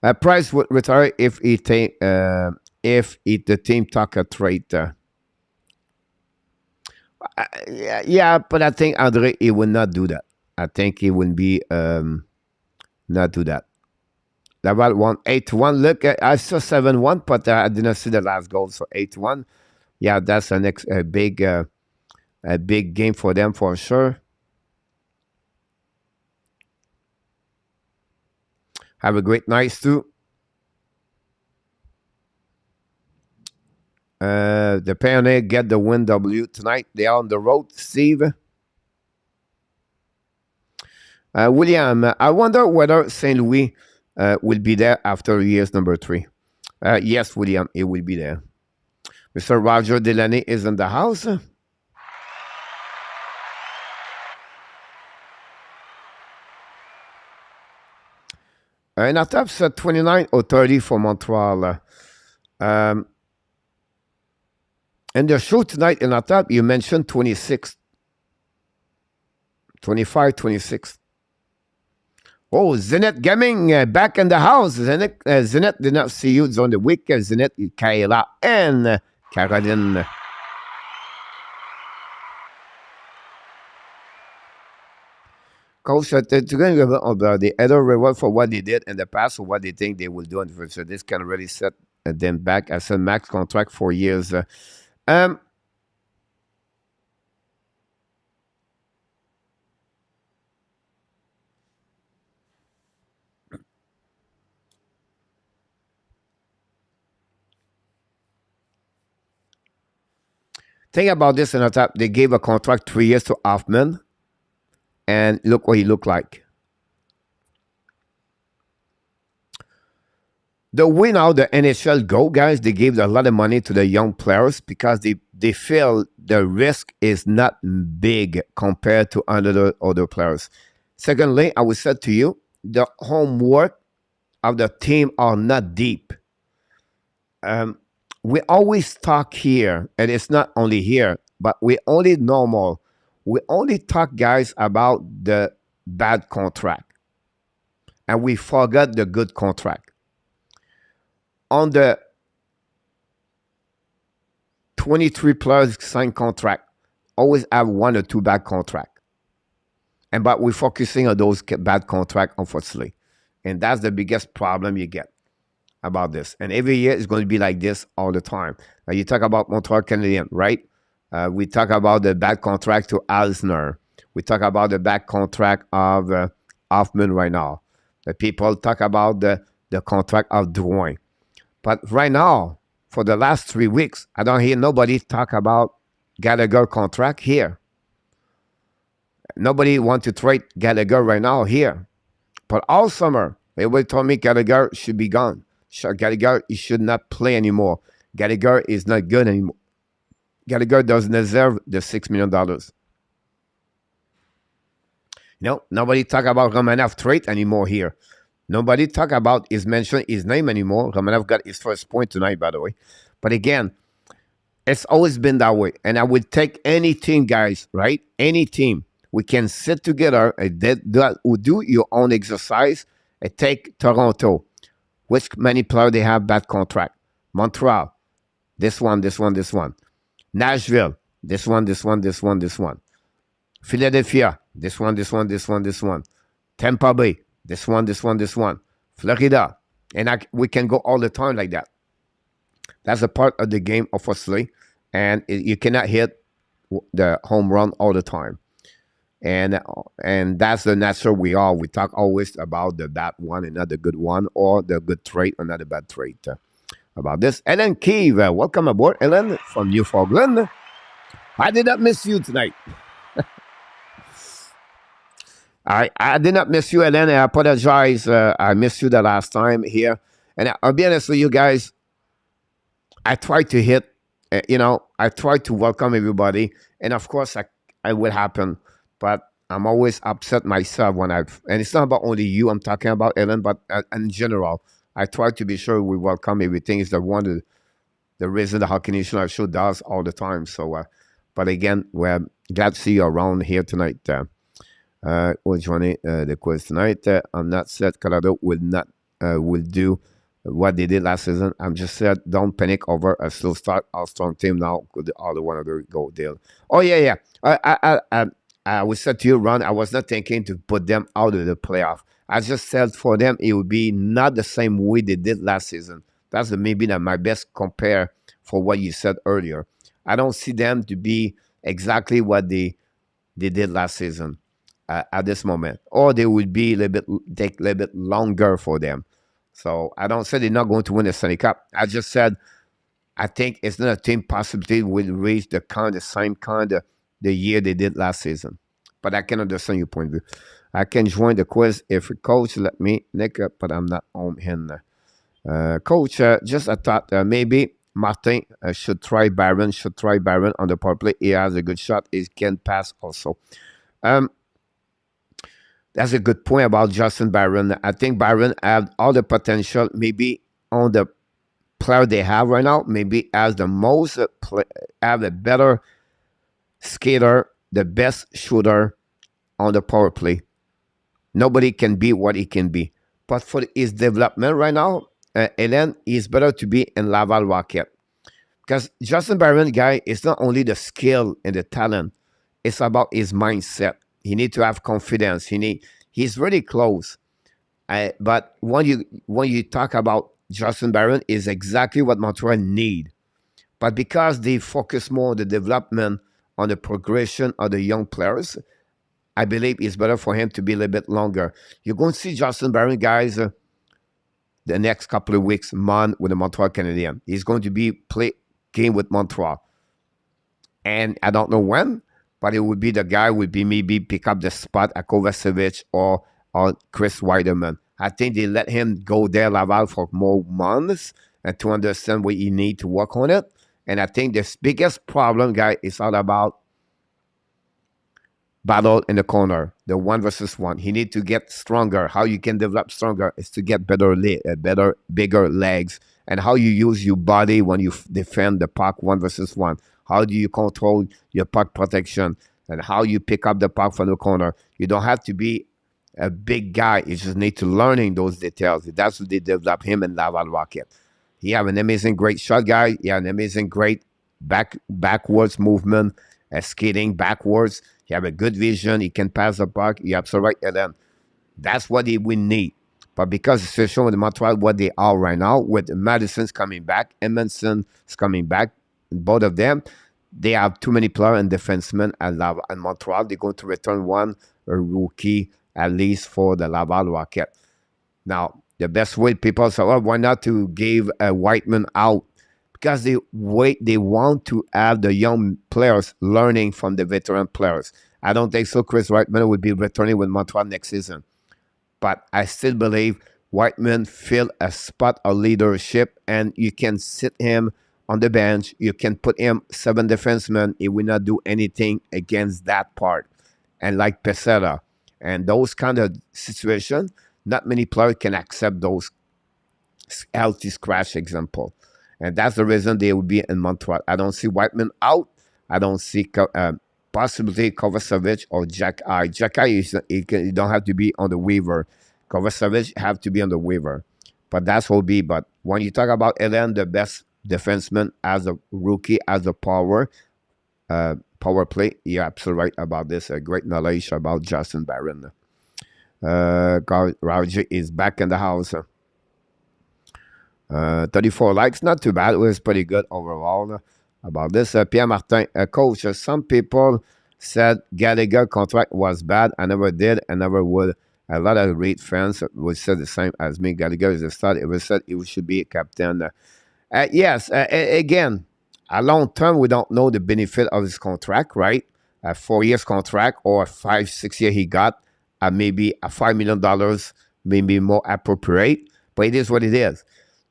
ta. Price would retire if the team talk a trade. Yeah, but I think Andre he will not do that. I think he will be not do that. About 1-8-1. Look, I saw 7-1, but I did not see the last goal. So 8-1. Yeah, that's a next a big game for them for sure. Have a great night too. The Pioneer get the win W tonight. They are on the road. Steve. William, I wonder whether St. Louis will be there after years number 3. Yes, William, it will be there. Mr. Roger Delaney is in the house. And our top set 29 or 30 for Montreal. Um, and the show tonight in our top, you mentioned 26, 25, 26. Oh, Zenit Gaming back in the house. Zenit did not see you on the week. Zenit, Kayla, and Caroline. Coach, together about the other reward for what they did in the past or what they think they will do in the future. This can really set them back as a max contract for years. Um, Think about this in the top. They gave a contract 3 years to Hoffman, and look what he looked like. The way now the NHL go, guys, they gave a lot of money to the young players because they feel the risk is not big compared to other players. Secondly, I would say to you, the homework of the team are not deep. We always talk here, and it's not only here, but we only normal. We only talk, guys, about the bad contract, and we forgot the good contract. On the 23 players signed contract, always have one or two bad contract. But we're focusing on those bad contract, unfortunately. And that's the biggest problem you get about this. And every year it's going to be like this all the time. Now you talk about Montreal Canadiens, right? We talk about the bad contract to Alexandre. We talk about the bad contract of Hoffman right now. The people talk about the contract of DUARTE. But right now, for the last 3 weeks, I don't hear nobody talk about Gallagher contract here. Nobody want to trade Gallagher right now here. But all summer, everybody told me Gallagher should be gone. Gallagher, he should not play anymore. Gallagher is not good anymore. Gallagher doesn't deserve the $6 million. No, nobody talk about Romanov trade anymore here. Nobody talk about mention his name anymore. Romanov got his first point tonight, by the way. But again, it's always been that way. And I would take any team, guys, right? Any team. We can sit together and do your own exercise and take Toronto. Which many players they have bad contract. Montreal. This one. Nashville. This one. Philadelphia. This one. Tampa Bay. This one. Florida. And we can go all the time like that. That's a part of the game, obviously. And you cannot hit the home run all the time. And that's the natural we are. We talk always about the bad one and not the good one, or the good trait or not the bad trait. About this. Ellen Keeve, welcome aboard, Ellen, from Newfoundland. I did not miss you tonight. I did not miss you, Ellen. I apologize. I missed you the last time here. And I'll be honest with you guys. I tried to hit, I tried to welcome everybody. And of course, it will happen. But I'm always upset myself when and it's not about only you I'm talking about, Ellen, but in general, I try to be sure we welcome everything. Is the reason the Hockey National Show does all the time. So, but again, we're glad to see you around here tonight. Joining the quiz tonight. I'm not said Colorado will do what they did last season. I'm just said don't panic over a slow start. Our strong team now with the other one of the goal deal. Oh yeah. I would say to you, Ron, I was not thinking to put them out of the playoff. I just said for them, it would be not the same way they did last season. That's maybe my best compare for what you said earlier. I don't see them to be exactly what they did last season at this moment. Or they would be take a little bit longer for them. So I don't say they're not going to win the Stanley Cup. I just said I think it's not a team possibility will reach the same kind of the year they did last season. But I can understand your point of view. I can join the quiz if a coach let me, Nick, but I'm not on him. Coach, just I thought maybe Martin should try Byron on the power play. He has a good shot. He can pass also. That's a good point about Justin Byron. I think Byron have all the potential, maybe on the player they have right now, maybe has the most, have a better skater, the best shooter on the power play. Nobody can be what he can be. But for his development right now, Hélène is better to be in Laval Rocket. Because Justin Byron, guy, is not only the skill and the talent, it's about his mindset. He needs to have confidence. He's really close. But when you talk about Justin Byron, is exactly what Montreal need. But because they focus more on the development, on the progression of the young players, I believe it's better for him to be a little bit longer. You're going to see Justin Byron, guys, the next couple of weeks, with the Montreal Canadiens. He's going to be play game with Montreal. And I don't know when, but it would be the guy would be maybe pick up the spot at Kovacevic or Chris Weideman. I think they let him go there Laval for more months and to understand what he need to work on it. And I think the biggest problem, guy, is all about battle in the corner, the 1 versus 1. He need to get stronger. How you can develop stronger is to get better, bigger legs, and how you use your body when you defend the puck 1 versus 1. How do you control your puck protection, and how you pick up the puck from the corner. You don't have to be a big guy. You just need to learning those details. That's what they develop him in Laval Rocket. He have an amazing, great shot guy. He have an amazing, great backwards movement, skating backwards. He have a good vision. He can pass the puck. You're absolutely right, Ellen. That's what we need. But because it's showing the Montreal what they are right now, with Madison's coming back, Edmondson is coming back, both of them, they have too many players and defensemen at Montreal. They're going to return one a rookie at least for the Laval Rocket. Now, the best way people say, well, why not to give a Whiteman out? Because they want to have the young players learning from the veteran players. I don't think so. Chris Whiteman will be returning with Montreal next season. But I still believe Whiteman fill a spot of leadership, and you can sit him on the bench. You can put him 7 defensemen. He will not do anything against that part. And like Pesera. And those kind of situations, not many players can accept those healthy scratch example. And that's the reason they will be in Montreal. I don't see Whiteman out. I don't see possibly Kovacevic or Jack I. Jack I, you don't have to be on the waiver. Kovacevic have to be on the waiver. But that's what will be. But when you talk about Ellen, the best defenseman as a rookie, as a power play, you're absolutely right about this. A great knowledge about Justin Barron. Roger is back in the house. 34 likes, not too bad. It was pretty good overall about this. Pierre Martin, coach, some people said Gallagher contract was bad. I never did. I never would. A lot of Reed fans would say the same as me. Gallagher is a star. It was said he should be a captain. Yes, again, a long term, we don't know the benefit of his contract, right? A 4 years contract or 5, 6 year he got, maybe a $5 million, maybe more appropriate. But it is what it is.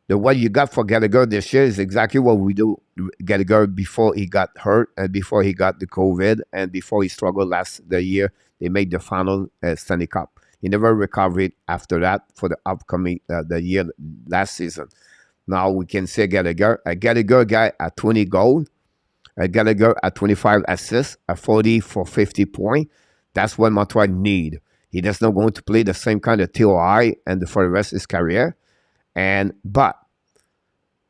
What you got for Gallagher this year is exactly what we do Gallagher before he got hurt and before he got the COVID and before he struggled the year they made the final Stanley Cup. He never recovered after that for the upcoming the year last season. Now we can say Gallagher, a Gallagher guy at 20 goals, a Gallagher at 25 assists, a 40 for 50 points. That's what Montreal need. He does not going to play the same kind of TOI and for the rest of his career. But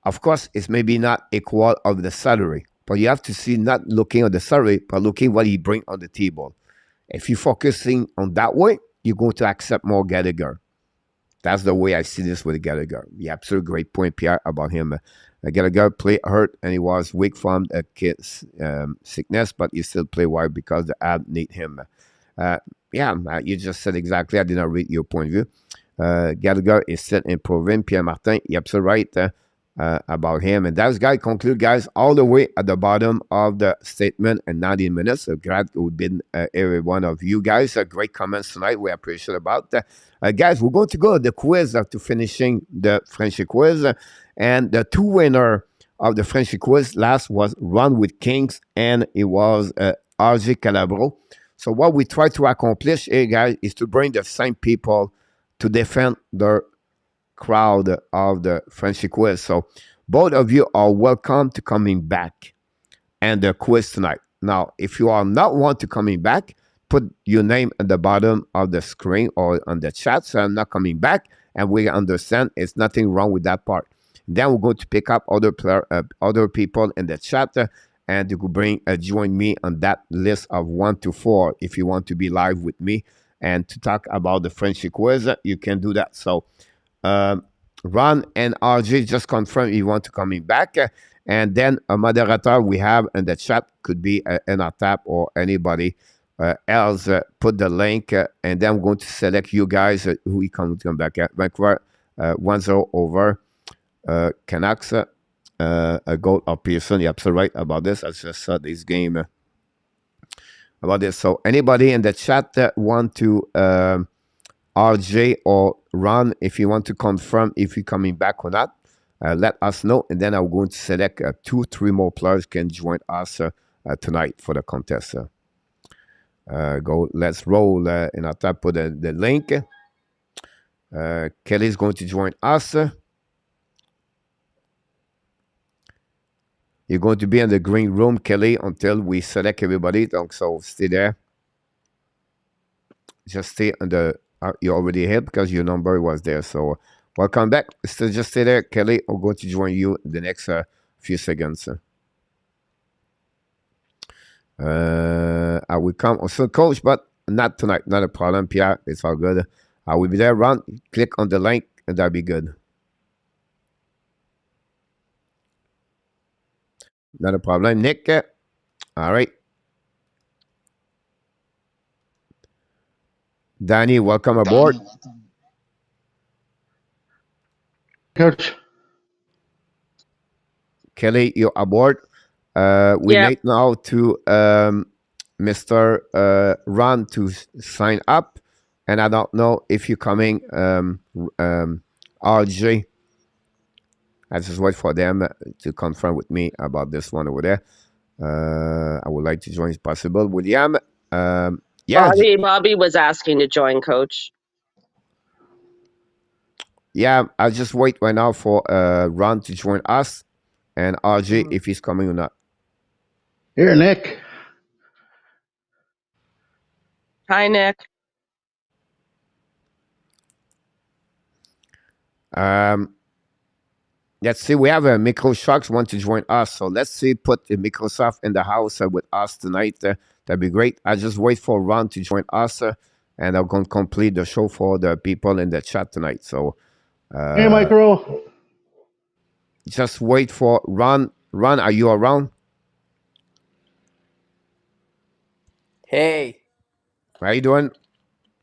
of course, it's maybe not equal of the salary. But you have to see not looking at the salary, but looking what he bring on the table. If you're focusing on that way, you're going to accept more Gallagher. That's the way I see this with Gallagher. The absolute great point, Pierre, about him. Gallagher played hurt and he was weak from a kid's sickness, but he still play well because the ad need him. You just said exactly. I did not read your point of view. Gallagher is still improving. Pierre Martin, you're absolutely right about him. And that guy conclude, guys, all the way at the bottom of the statement in 90 minutes. So glad we've been every one of you guys. Great comments tonight. We appreciate about that. Guys, we're going to go to the quiz after finishing the Frenchy quiz. And the 2 winner of the Frenchy quiz last was Run with Kings, and it was RG Calabro. So what we try to accomplish here, guys, is to bring the same people to defend the crowd of the Frenchy quiz. So both of you are welcome to coming back and the quiz tonight. Now, if you are not want to coming back, put your name at the bottom of the screen or on the chat. So I'm not coming back, and we understand it's nothing wrong with that part. Then we're going to pick up other people in the chat, and you could join me on that list of 1 to 4 if you want to be live with me and to talk about the Frenchy quiz. You can do that. So Ron and RJ just confirm you want to coming back, and then a moderator we have in the chat could be Enatap or anybody else. Put the link, and then I'm going to select you guys who you come back at. Vancouver 1-0 over Canucks. a goal of Pearson. You're absolutely right about this. I just saw this game about this. So anybody in the chat that want to RJ or Ron, if you want to confirm if you're coming back or not, let us know, and then I'm going to select 2-3 more players can join us tonight for the contest. Go, let's roll, and I'll type put the link. Kelly's going to join us. You're going to be in the green room, Kelly, until we select everybody. So stay there. Just stay on the. You're already here because your number was there. So welcome back. Still just stay there, Kelly. I'm going to join you in the next few seconds. I will come also, coach, but not tonight. Not a problem, Pierre. It's all good. I will be there. Run. Click on the link, and that'll be good. Not a problem, Nick. All right. Danny, welcome aboard.
Coach.
Kelly, you're aboard. We need now to Mr. Ron to sign up. And I don't know if you're coming, RJ. I just wait for them to confirm with me about this one over there. I would like to join if possible. William, yeah.
Bobby was asking to join, Coach.
Yeah, I'll just wait right now for Ron to join us and RJ if he's coming or not.
Here, Nick.
Hi, Nick.
Let's see. We have a Microshox want to join us, so let's see. Put the Microsoft in the house with us tonight. That'd be great. I just wait for Ron to join us, and I'm going to complete the show for the people in the chat tonight. So,
hey, Micro.
Just wait for Ron. Ron, are you around?
Hey.
How you doing,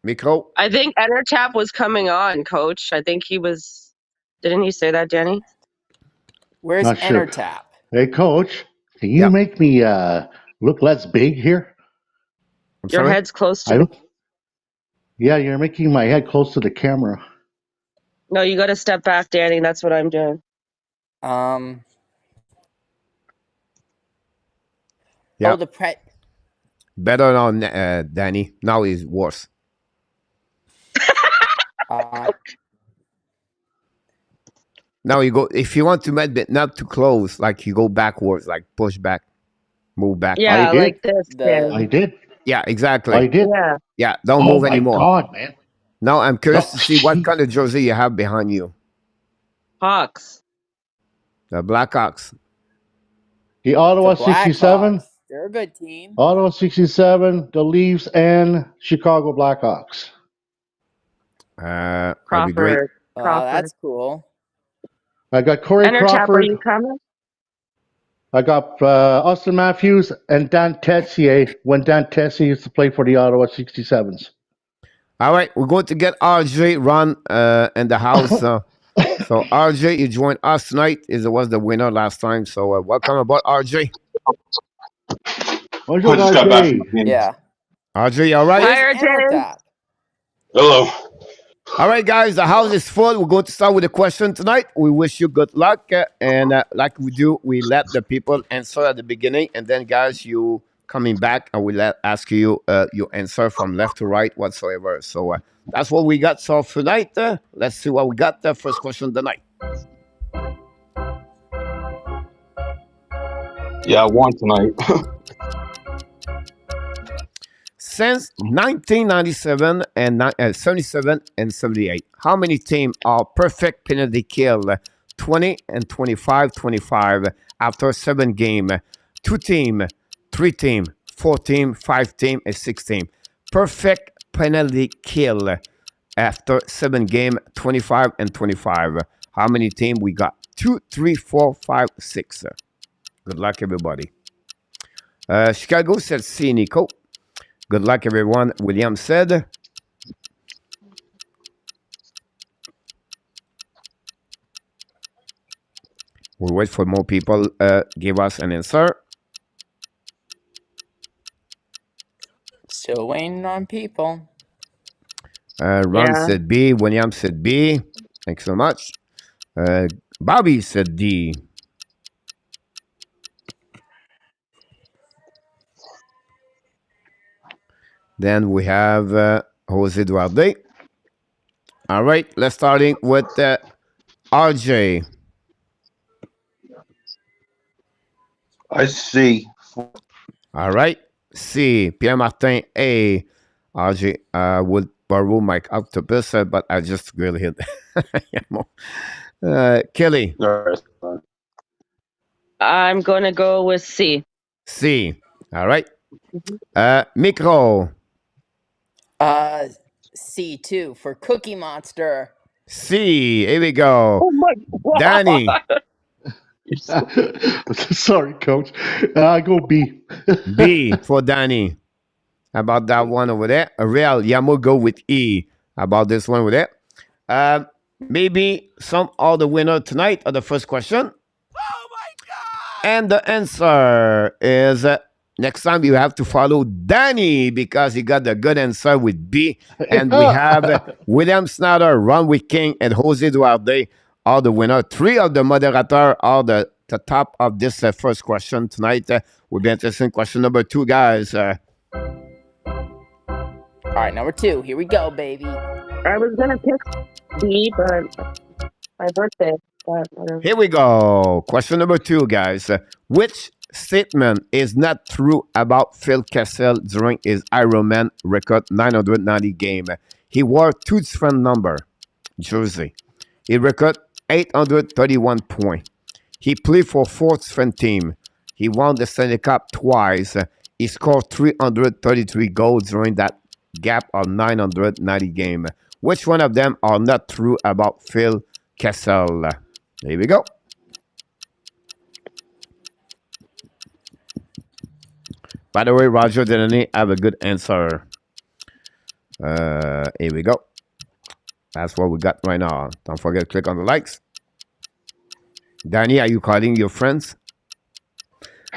Micro?
I think EnterTap was coming on, Coach. I think he was. Didn't he say that, Danny?
Where's EnterTap?
Hey, Coach. Can you make me look less big here?
Your head's close to
Yeah, you're making my head close to the camera.
No, you got to step back, Danny. That's what I'm doing.
Yeah.
Oh, the
better on Danny. Now he's worse. Now you go. If you want to make it not too close, like you go backwards, like push back, move back.
Yeah, like this.
I did.
Yeah, exactly.
I did.
Yeah, don't move anymore.
Oh my God, man!
Now I'm curious to see what kind of jersey you have behind you.
Hawks.
The Blackhawks.
The Ottawa 67.
They're a good team.
Ottawa 67, the Leafs, and Chicago Blackhawks.
That'd be great.
That's cool.
I got Corey Crawford.
Are you coming?
I got Austin Matthews and Dan Tessier when Dan Tessier used to play for the Ottawa 67s.
All right, we're going to get RJ Ron in the house. So RJ, you joined us tonight. He was the winner last time. So welcome aboard, RJ.
Bonjour, RJ.
Yeah.
RJ, all right?
Hi, RJ.
Hello.
All right, guys, the house is full. We're going to start with a question tonight. We wish you good luck. And like we do, we let the people answer at the beginning. And then, guys, you coming back, and we'll ask you your answer from left to right whatsoever. So that's what we got so for tonight. Let's see what we got. The first question tonight.
Yeah, I won tonight.
Since 1997 and 77 and 78, how many teams are perfect penalty kill? 20 and 25 after 7 games. 2 team, 3 team, 4 team, 5 team, and 6 team. Perfect penalty kill after 7 games, 25 and 25. How many teams we got? 2, 3, 4, 5, 6. Good luck, everybody. Chicago said C, Nico. Good luck, everyone. William said. We'll wait for more people give us an answer.
Still waiting on people.
Ron said B. William said B. Thanks so much. Bobby said D. Then we have Jose Duarte. All right, let's starting with RJ.
I see.
All right, C. Pierre Martin A. RJ would borrow my octopus, but I just really hit. Kelly.
I'm going to go with C.
C. All right. Micro.
C2 for Cookie Monster.
C. Here we go.
Oh my God.
Danny.
Sorry, Coach. I go B.
B for Danny. How about that one over there? Real Yamo go with E. How about this one over there? Maybe some other winner tonight of the first question.
Oh my God!
And the answer is next time you have to follow Danny because he got the good answer with B. And we have William Snyder, Ron with King, and Jose Duarte are the winner. 3 of the moderators are the top of this first question tonight. We'll be interested in question number 2, guys.
All right, number 2. Here we go, baby.
I was going to pick B, but my birthday.
Here we go. Question number 2, guys. Which statement is not true about Phil Kessel during his Ironman record 990 game? He wore 2 different number jersey. He recorded 831 points. He played for 4 different teams. He won the Stanley Cup twice. He scored 333 goals during that gap of 990 game. Which one of them are not true about Phil Kessel? There we go. By the way, Roger didn't have a good answer. Here we go. That's what we got right now. Don't forget to click on the likes. Danny, are you calling your friends?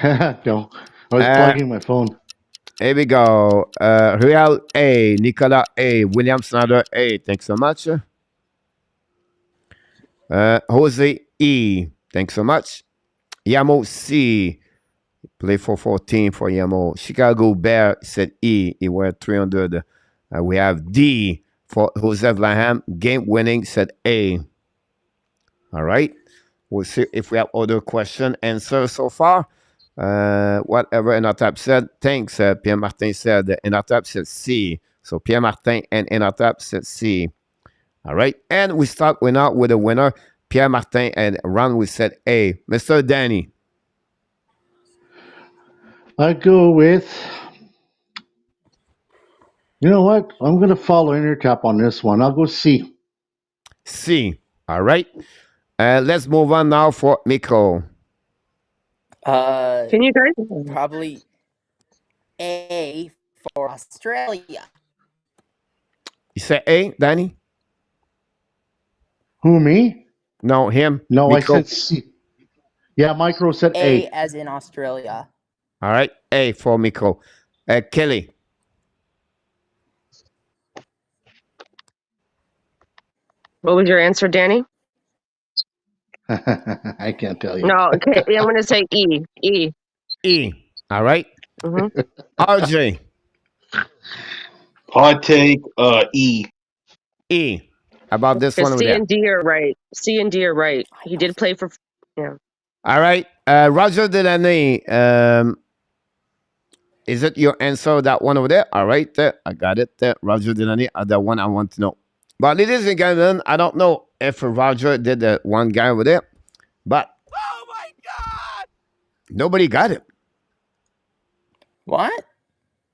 No, I was plugging my phone.
Here we go. Real A, Nicolas A, William Snyder A. Thanks so much. Jose E. Thanks so much. Yamo C. Play for 14 for Yamo. Chicago Bear said E. He were 300. We have D for Jose Vlaham. Game winning said A. All right. We'll see if we have other question answers so far. Whatever Enatap said. Thanks. Pierre Martin said Enatap said C. So Pierre Martin and Enatap said C. All right. And we start out with a winner. Pierre Martin and Ron, we said A. Mr. Danny.
I go with, you know what? I'm going to follow Intertap on this one. I'll go C.
C. All right. Let's move on now for Miko.
Can you guys?
Probably A for Australia.
You say A, Danny?
Who, me?
No, him.
No,
Miko.
I said C. Yeah, Micro said A.
as in Australia.
All right. A for Miko. Kelly.
What was your answer, Danny?
I can't tell you.
No, okay. I'm going to say E. E.
E. All right.
Mm-hmm.
RJ.
Hot take, E.
E. About this one over
C
there.
and D are right. C and D are right. He did play for. Yeah.
All right. Roger Delaney. Is it your answer, that one over there? All right. I got it. Roger Delaney, the one I want to know. But ladies and gentlemen, I don't know if Roger did the one guy over there, but
Oh my God!
nobody got it.
What?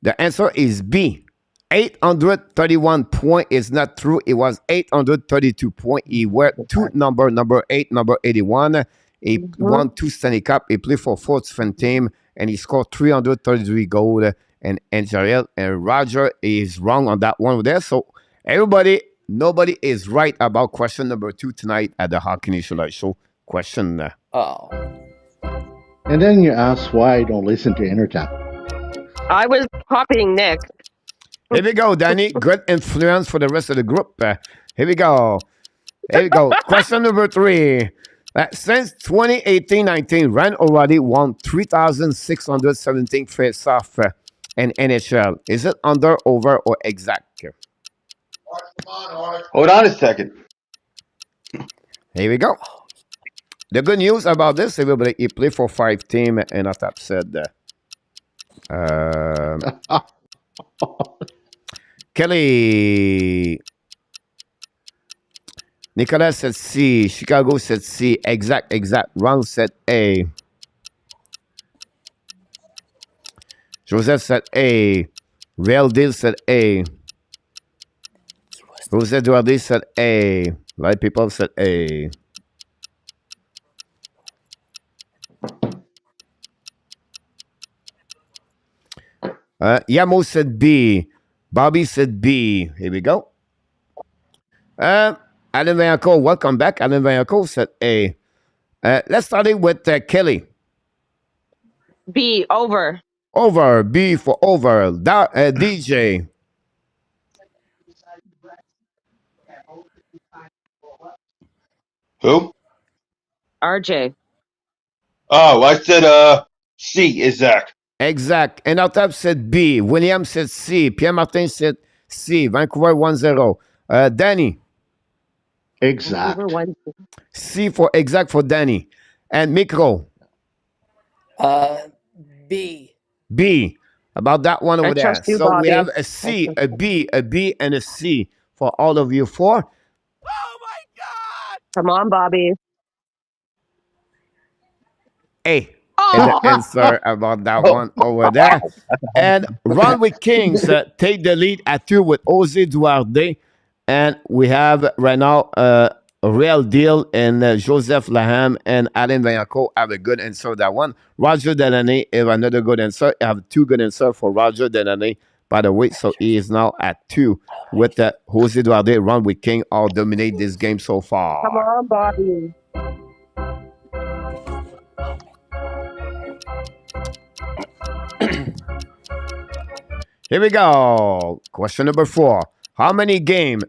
The answer is B. 831 point is not true. It was 832 point. He were 2 number 8, number 81. He won 2 Stanley Cup. He played for 4 different team, and he scored 333 goals. And Angel and Roger is wrong on that one over there. So everybody, nobody is right about question number 2 tonight at the Hockey Nation Live Show. question.
Oh.
And then you ask why I don't listen to Intertap.
I was copying Nick.
Here we go, Danny. Good influence for the rest of the group. Here we go. Here we go. Question number 3. Since 2018-19, Rand already won 3,617 face-off in NHL. Is it under, over, or exact?
Hold on a second.
Here we go. The good news about this, everybody, he played for 5 teams, and as I said, Kelly. Nicolas said C. Chicago said C. Exact. Ron said A. Joseph said A. Real Deal said A. Jose Duarte said A. A lot of people said A. Yamo said B. Bobby said B. Here we go. Alan Vayanko, welcome back. Alan Vayanko said A. Let's start it with Kelly.
B, over.
Over. B for over. DJ.
Who?
RJ.
Oh, I said C, exact.
Exact. And Altab said B. William said C. Pierre Martin said C. Vancouver 1-0. Danny.
Exact.
C for exact for Danny. And Mikro.
B.
B. About that one over there.
trust you,
So we
Bobby.
have a C, a B, and a C for all of you 4.
Oh my God!
Come on, Bobby.
A. And the answer about that one over there. And Run with Kings take the lead at 2 with Jose Duarte. And we have right now a Real Deal and Joseph Laham and Alain Vayanko have a good answer that one. Roger Delaney have another good answer. I have 2 good answers for Roger Delaney, by the way. So he is now at 2 with Jose Duarte. Run with King all dominate this game so far.
Come on, Bobby.
Here we go. Question number 4. How many games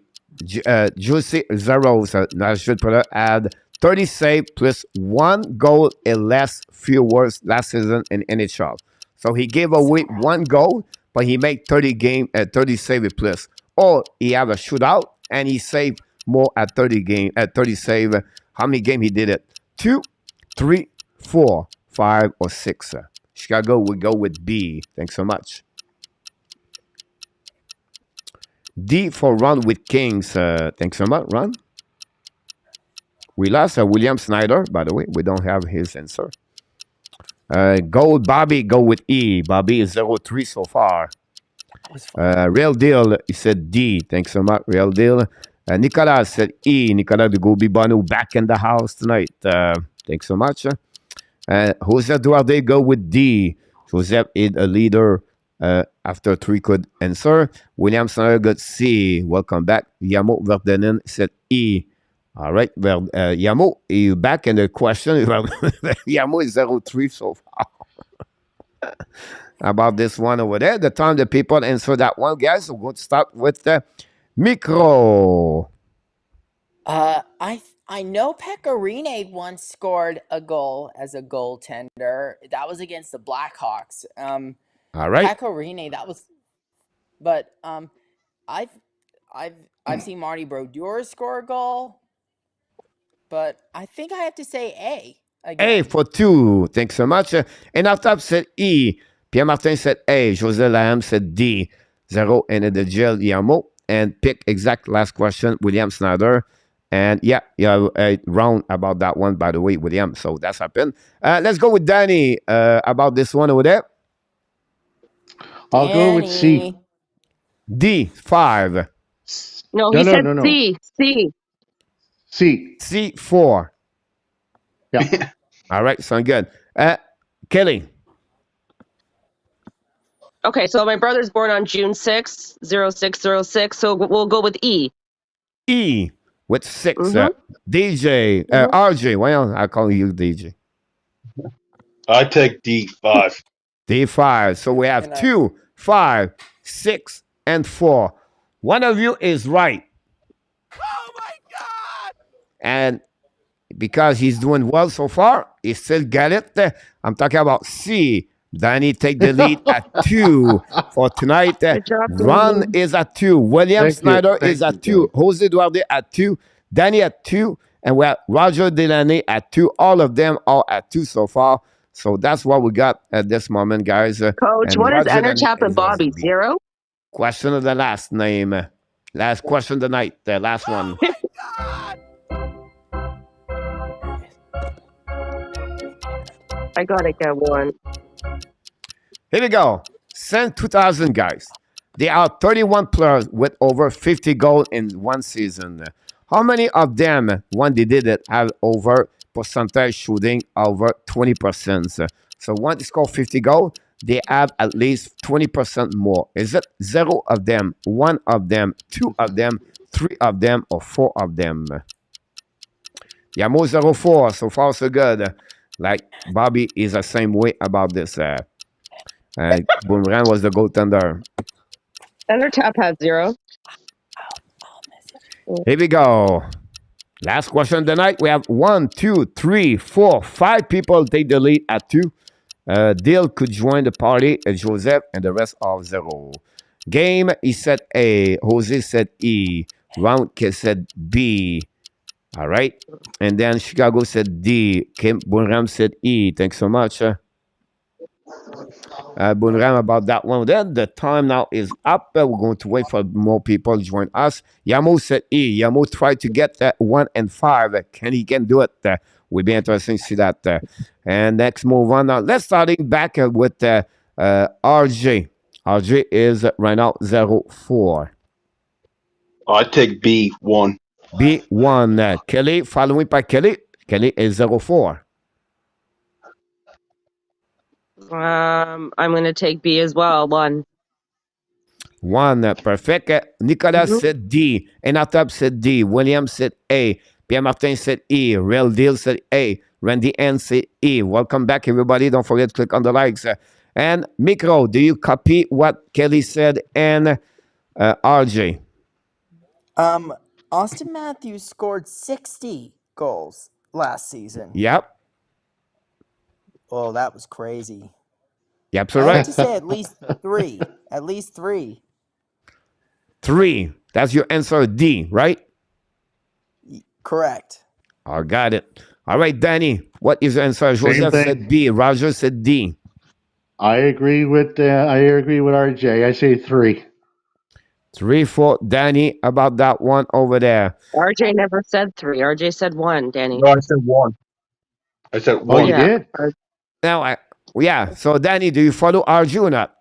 Juicy Zeros should had 30 saves plus 1 goal in less viewers last season in NHL? So he gave away 1 goal, but he made 30 save plus. Or he have a shootout and he saved more at 30 save. How many games he did it? 2, 3, 4, 5, or 6. Chicago will go with B. Thanks so much. D for Run with Kings. Thanks so much, Ron. We lost William Snyder, by the way. We don't have his answer. Bobby, go with E. Bobby is 0-3 so far. Real Deal, he said D. Thanks so much, Real Deal. Nicolas said E. Nicolas de Gobi Banu back in the house tonight. Thanks so much. Jose Duarte, go with D. Joseph is a leader. After 3 could answer. William Snyder got C. Welcome back. Yamo Verdenen said E. All right. Well, Yamo, you back in the question. Yamo is 0-3 so far. About this one over there. The time the people answer that one, guys. So we're going to start with the Micro.
I know Pecorine once scored a goal as a goaltender. That was against the Blackhawks.
All right.
Pecorine, that was, but I've seen Marty Brodeur score a goal, but I think I have to say A again.
A for 2. Thanks so much. And Altap said E. Pierre Martin said A. Jose Lam said D. 0 and the jail Yamo. And pick exact last question, William Snyder. And yeah, round about that one, by the way, William. So that's happened. Let's go with Danny about this one over there.
I'll go with C.
D, 5.
No, he said
no.
C. C.
C.
C, 4.
Yeah.
All right, sound good. Kelly.
Okay, so my brother's born on June 6th, 0606, so we'll go with E.
E. with 6.
Mhm.
DJ,
Mhm.
RJ, well, I call you DJ.
I take D5.
D5. So we have
And I-
2, 5, 6, and 4. One of you is right.
Oh my God!
And because he's doing well so far, he still got it. I'm talking about C. Danny take the lead at 2 for tonight.
Good job,
Ron
Danny.
is at 2. William
Thank you.
Snyder
Thank
is at
you,
2. Jose Duarte at 2. Danny at 2. And we have Roger Delaney at 2. All of them are at 2 so far. So that's what we got at this moment, guys.
Coach,
And
what is
Roger Delaney
Enertap and
is also
Bobby?
B.
0?
Question of the last name. Last question of the night. The last one.
Oh my God!
I gotta get one.
Here we go. Since 2000, guys, there are 31 players with over 50 goals in one season. How many of them, when they did it, have over percentage shooting over 20%? So when they score 50 goals, they have at least 20% more. Is it 0 of them, 1 of them, 2 of them, 3 of them, or 4 of them? Yamo 04, so far so good. Like Bobby is the same way about this. Boomerang was the goaltender.
Enertap has 0.
Here we go. Last question of the night. We have 1, 2, 3, 4, 5 people take the lead at 2. Dill could join the party, Joseph, and the rest are 0. Game, he said A. Jose said E. Round said B. All right. And then Chicago said D. Kim Bunram said E. Thanks so much. Bunram about that one. Then the time now is up. We're going to wait for more people to join us. Yamo said E. Yamo tried to get that 1 and 5. Can he can do it? Will be interesting to see that. And next move on. Now let's starting back with RJ. RJ is right now 0-4.
I take B1.
B1. Kelly, following by Kelly. Kelly is 0-4.
I'm gonna take B as well. 1.
1. Perfect. Nicolas
Mhm.
said D. Enatab said D. William said A. Pierre Martin said E. Real Deal said A. Randy N said E. Welcome back, everybody. Don't forget to click on the likes. And Mikro, do you copy what Kelly said and RJ?
Austin Matthews scored 60 goals last season.
Yep.
Oh, that was crazy.
Yep, so
I
right.
have to say at least 3. At least 3.
3. That's your answer, D, right?
Correct.
I got it. All right, Danny, what is your answer? Joseph
thing.
said B. Roger said D.
I agree with RJ. I say 3.
3 for Danny about that one over there.
RJ never said 3. RJ said 1, Danny.
No, I said 1. I said
Oh,
1.
you did?
Now, yeah. So, Danny, do you follow RJ or not?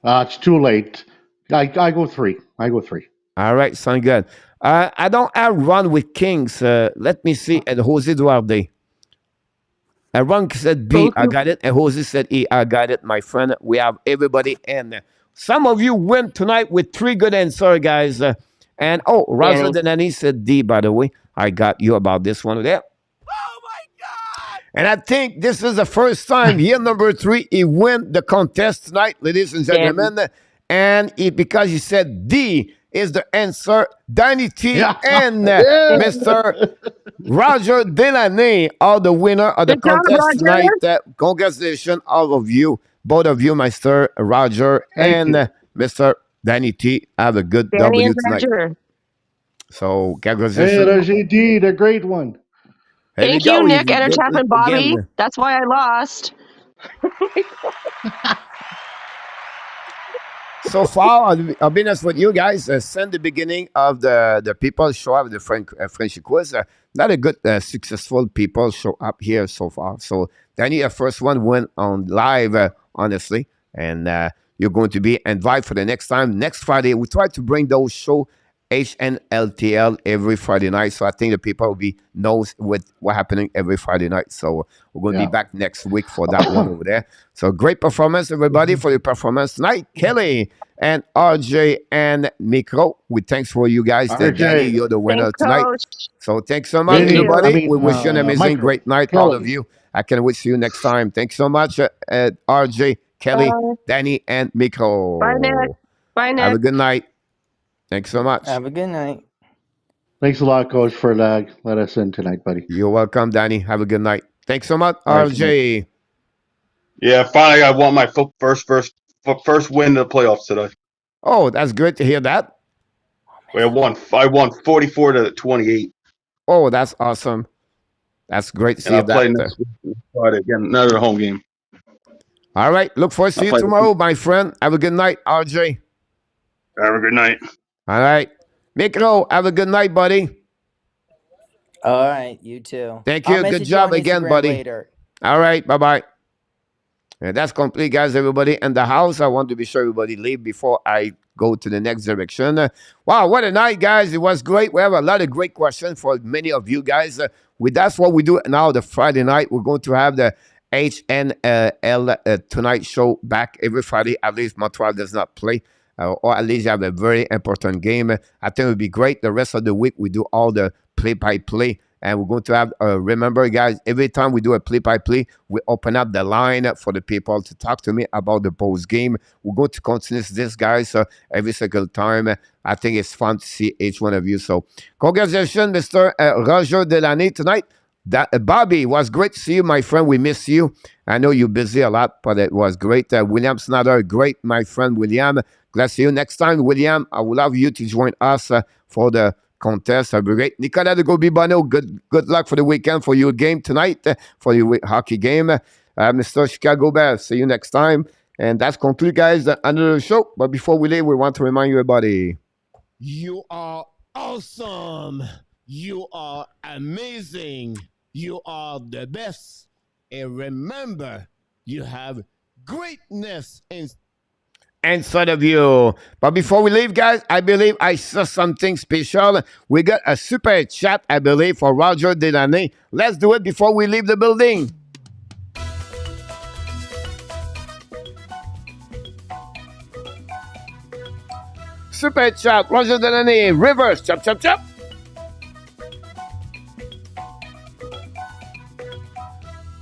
It's too late. I go 3. I go 3.
All right, sound good. I don't have run with Kings. Let me see. And Jose Duarte. Ron said B, I got it. And Jose said E, I got it, my friend. We have everybody in. Some of you went tonight with 3 good answers, guys. And Roger Denani said D, by the way. I got you about this one there.
Oh my God!
And I think this is the first time year number 3 he win the contest tonight, ladies and gentlemen. And because he said D is the answer, Danny T and Mr. Roger Delaney are the winner of the
Good job,
contest
Roger.
tonight. Congratulations, all of you, both of you, Mr. Roger
Thank
and Mr. Danny T. Have a good
Danny
W
and
tonight.
Roger.
So,
Hey,
congratulations.
there's indeed a great one.
Here we
Thank
go.
you, Nick,
Good
Enertap,
luck
and Bobby.
again.
That's why I lost.
So far, I'll be honest with you guys. Since the beginning of the people show up, the Frenchy quiz, not a good, successful people show up here so far. So Danny, the first one went on live, honestly, and you're going to be invited for the next time. Next Friday, we try to bring those show HNLTL every Friday night. So I think the people will be knows what happening every Friday night. So we're going to be back next week for that one over there. So great performance, everybody, for your performance tonight. Kelly and RJ and Mikro, we thanks for you guys. Danny, you're the winner tonight.
Coach.
So thanks so much, everybody. We wish you an amazing, great night,
Kelly.
all of you. I can wait to see you next time. Thanks so much, RJ, Kelly, Danny, and Mikro.
Bye, Nick. Bye, Nick.
Have a good night. Thanks so much.
Have a good night.
Thanks a lot, Coach, for let us in tonight, buddy.
You're welcome, Danny. Have a good night. Thanks so much,
All right,
RJ.
Yeah, finally I won my first win in the playoffs today.
Oh, that's great to hear that.
I won 44-28.
Oh, that's awesome. That's great to see
And I'll play
that.
next week, Friday again, another home game.
All right. Look forward to see you tomorrow, my friend. Have a good night, RJ.
Have a good night.
All right. Mikro, have a good night, buddy.
All right, you too.
Thank you.
I'll
Good
message
job
on
again,
Instagram
buddy.
later.
All right. Bye-bye. And that's complete, guys, everybody. In the house, I want to be sure everybody leave before I go to the next direction. Wow, what a night, guys. It was great. We have a lot of great questions for many of you guys. That's what we do now, the Friday night. We're going to have the HNL Tonight show back every Friday. At least Montreal does not play. Or at least you have a very important game. I think it would be great. The rest of the week, we do all the play-by-play. And we're going to have, remember, guys, every time we do a play-by-play, we open up the line for the people to talk to me about the post game. We're going to continue this, guys, every single time. I think it's fun to see each one of you. So, congratulations, Mr. Roger Delaney, tonight. Bobby, was great to see you, my friend. We miss you. I know you're busy a lot, but it was great. William Snyder, great, my friend William. Glad to see you next time, William. I would love you to join us for the contest. That'd be great. Nicolas de Gobi-Bono, good luck for the weekend for your game tonight, for your hockey game. Mr. Chicago Bears, see you next time. And that's conclude, guys, another show. But before we leave, we want to remind you, everybody, you are awesome. You are amazing. You are the best. And remember, you have greatness inside of you. But before we leave, guys, I believe I saw something special. We got a super chat, I believe, for Roger Delaney. Let's do it before we leave the building. Super chat, Roger Delaney, reverse, chop, chop, chop.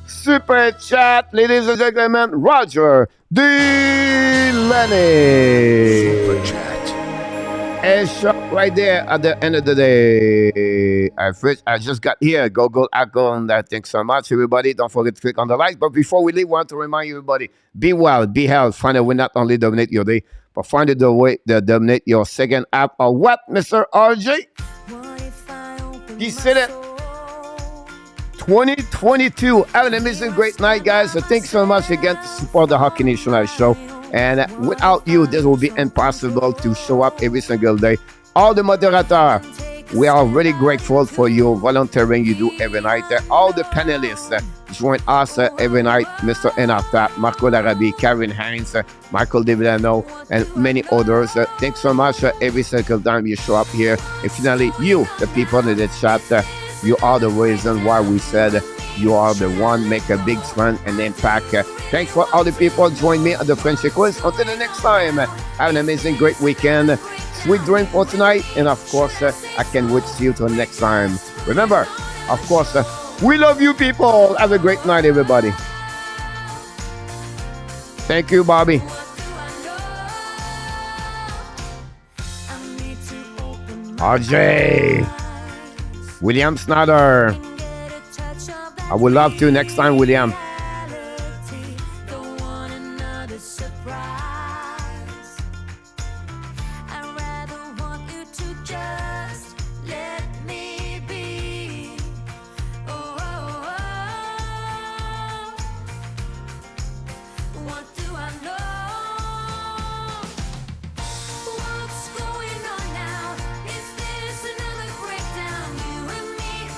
Super chat, ladies and gentlemen, Roger Delaney.
Super chat.
And shot right there at the end of the day. I just got here. Go, and thanks so much, everybody. Don't forget to click on the like. But before we leave, I want to remind you, everybody, be well, be healthy. Find a way not only dominate your day, but find the way to dominate your second app. Or what, Mr. RJ? He said it. 2022. Have an amazing, great night, guys. So thanks so much again to support the Hockey Nation Live show. And without you, this will be impossible to show up every single day. All the moderators, we are really grateful for your volunteering you do every night. All the panelists join us every night. Mr. Enarta, Marco Larabi, Karen Hines, Michael Devilano, and many others. Thanks so much every single time you show up here. And finally, you, the people in the chat, you are the reason why we said you are the one make a big fun and impact. Thanks for all the people join me at the Frenchy quiz. Until the next time, have an amazing, great weekend. Sweet drink for tonight. And of course, I can't wait to see you till next time. Remember, of course, we love you people. Have a great night, everybody. Thank you, Bobby. RJ. William Snyder. I would love to next time, William.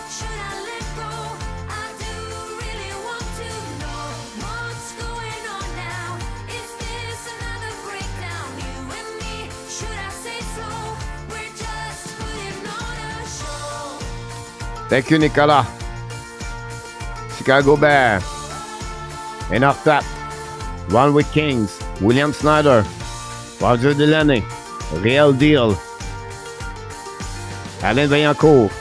Should I let go? I do really want to.
Thank you, Nicolas. Chicago Bear. And off top, One with Kings, William Snyder, Roger Delaney, Real Deal, Alain Vaillancourt.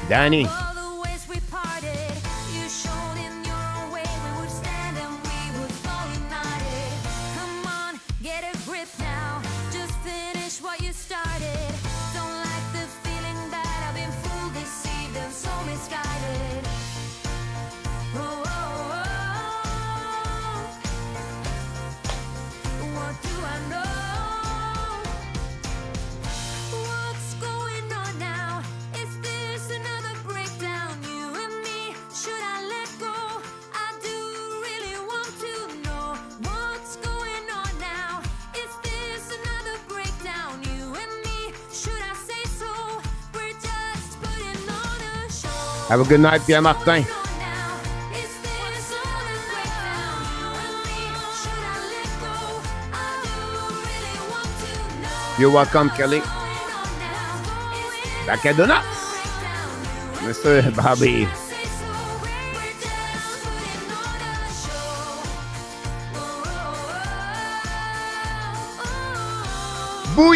Danny. Have a good night, Pierre Martin. You're welcome, Kelly. Back at the nuts, Mr. Bobby.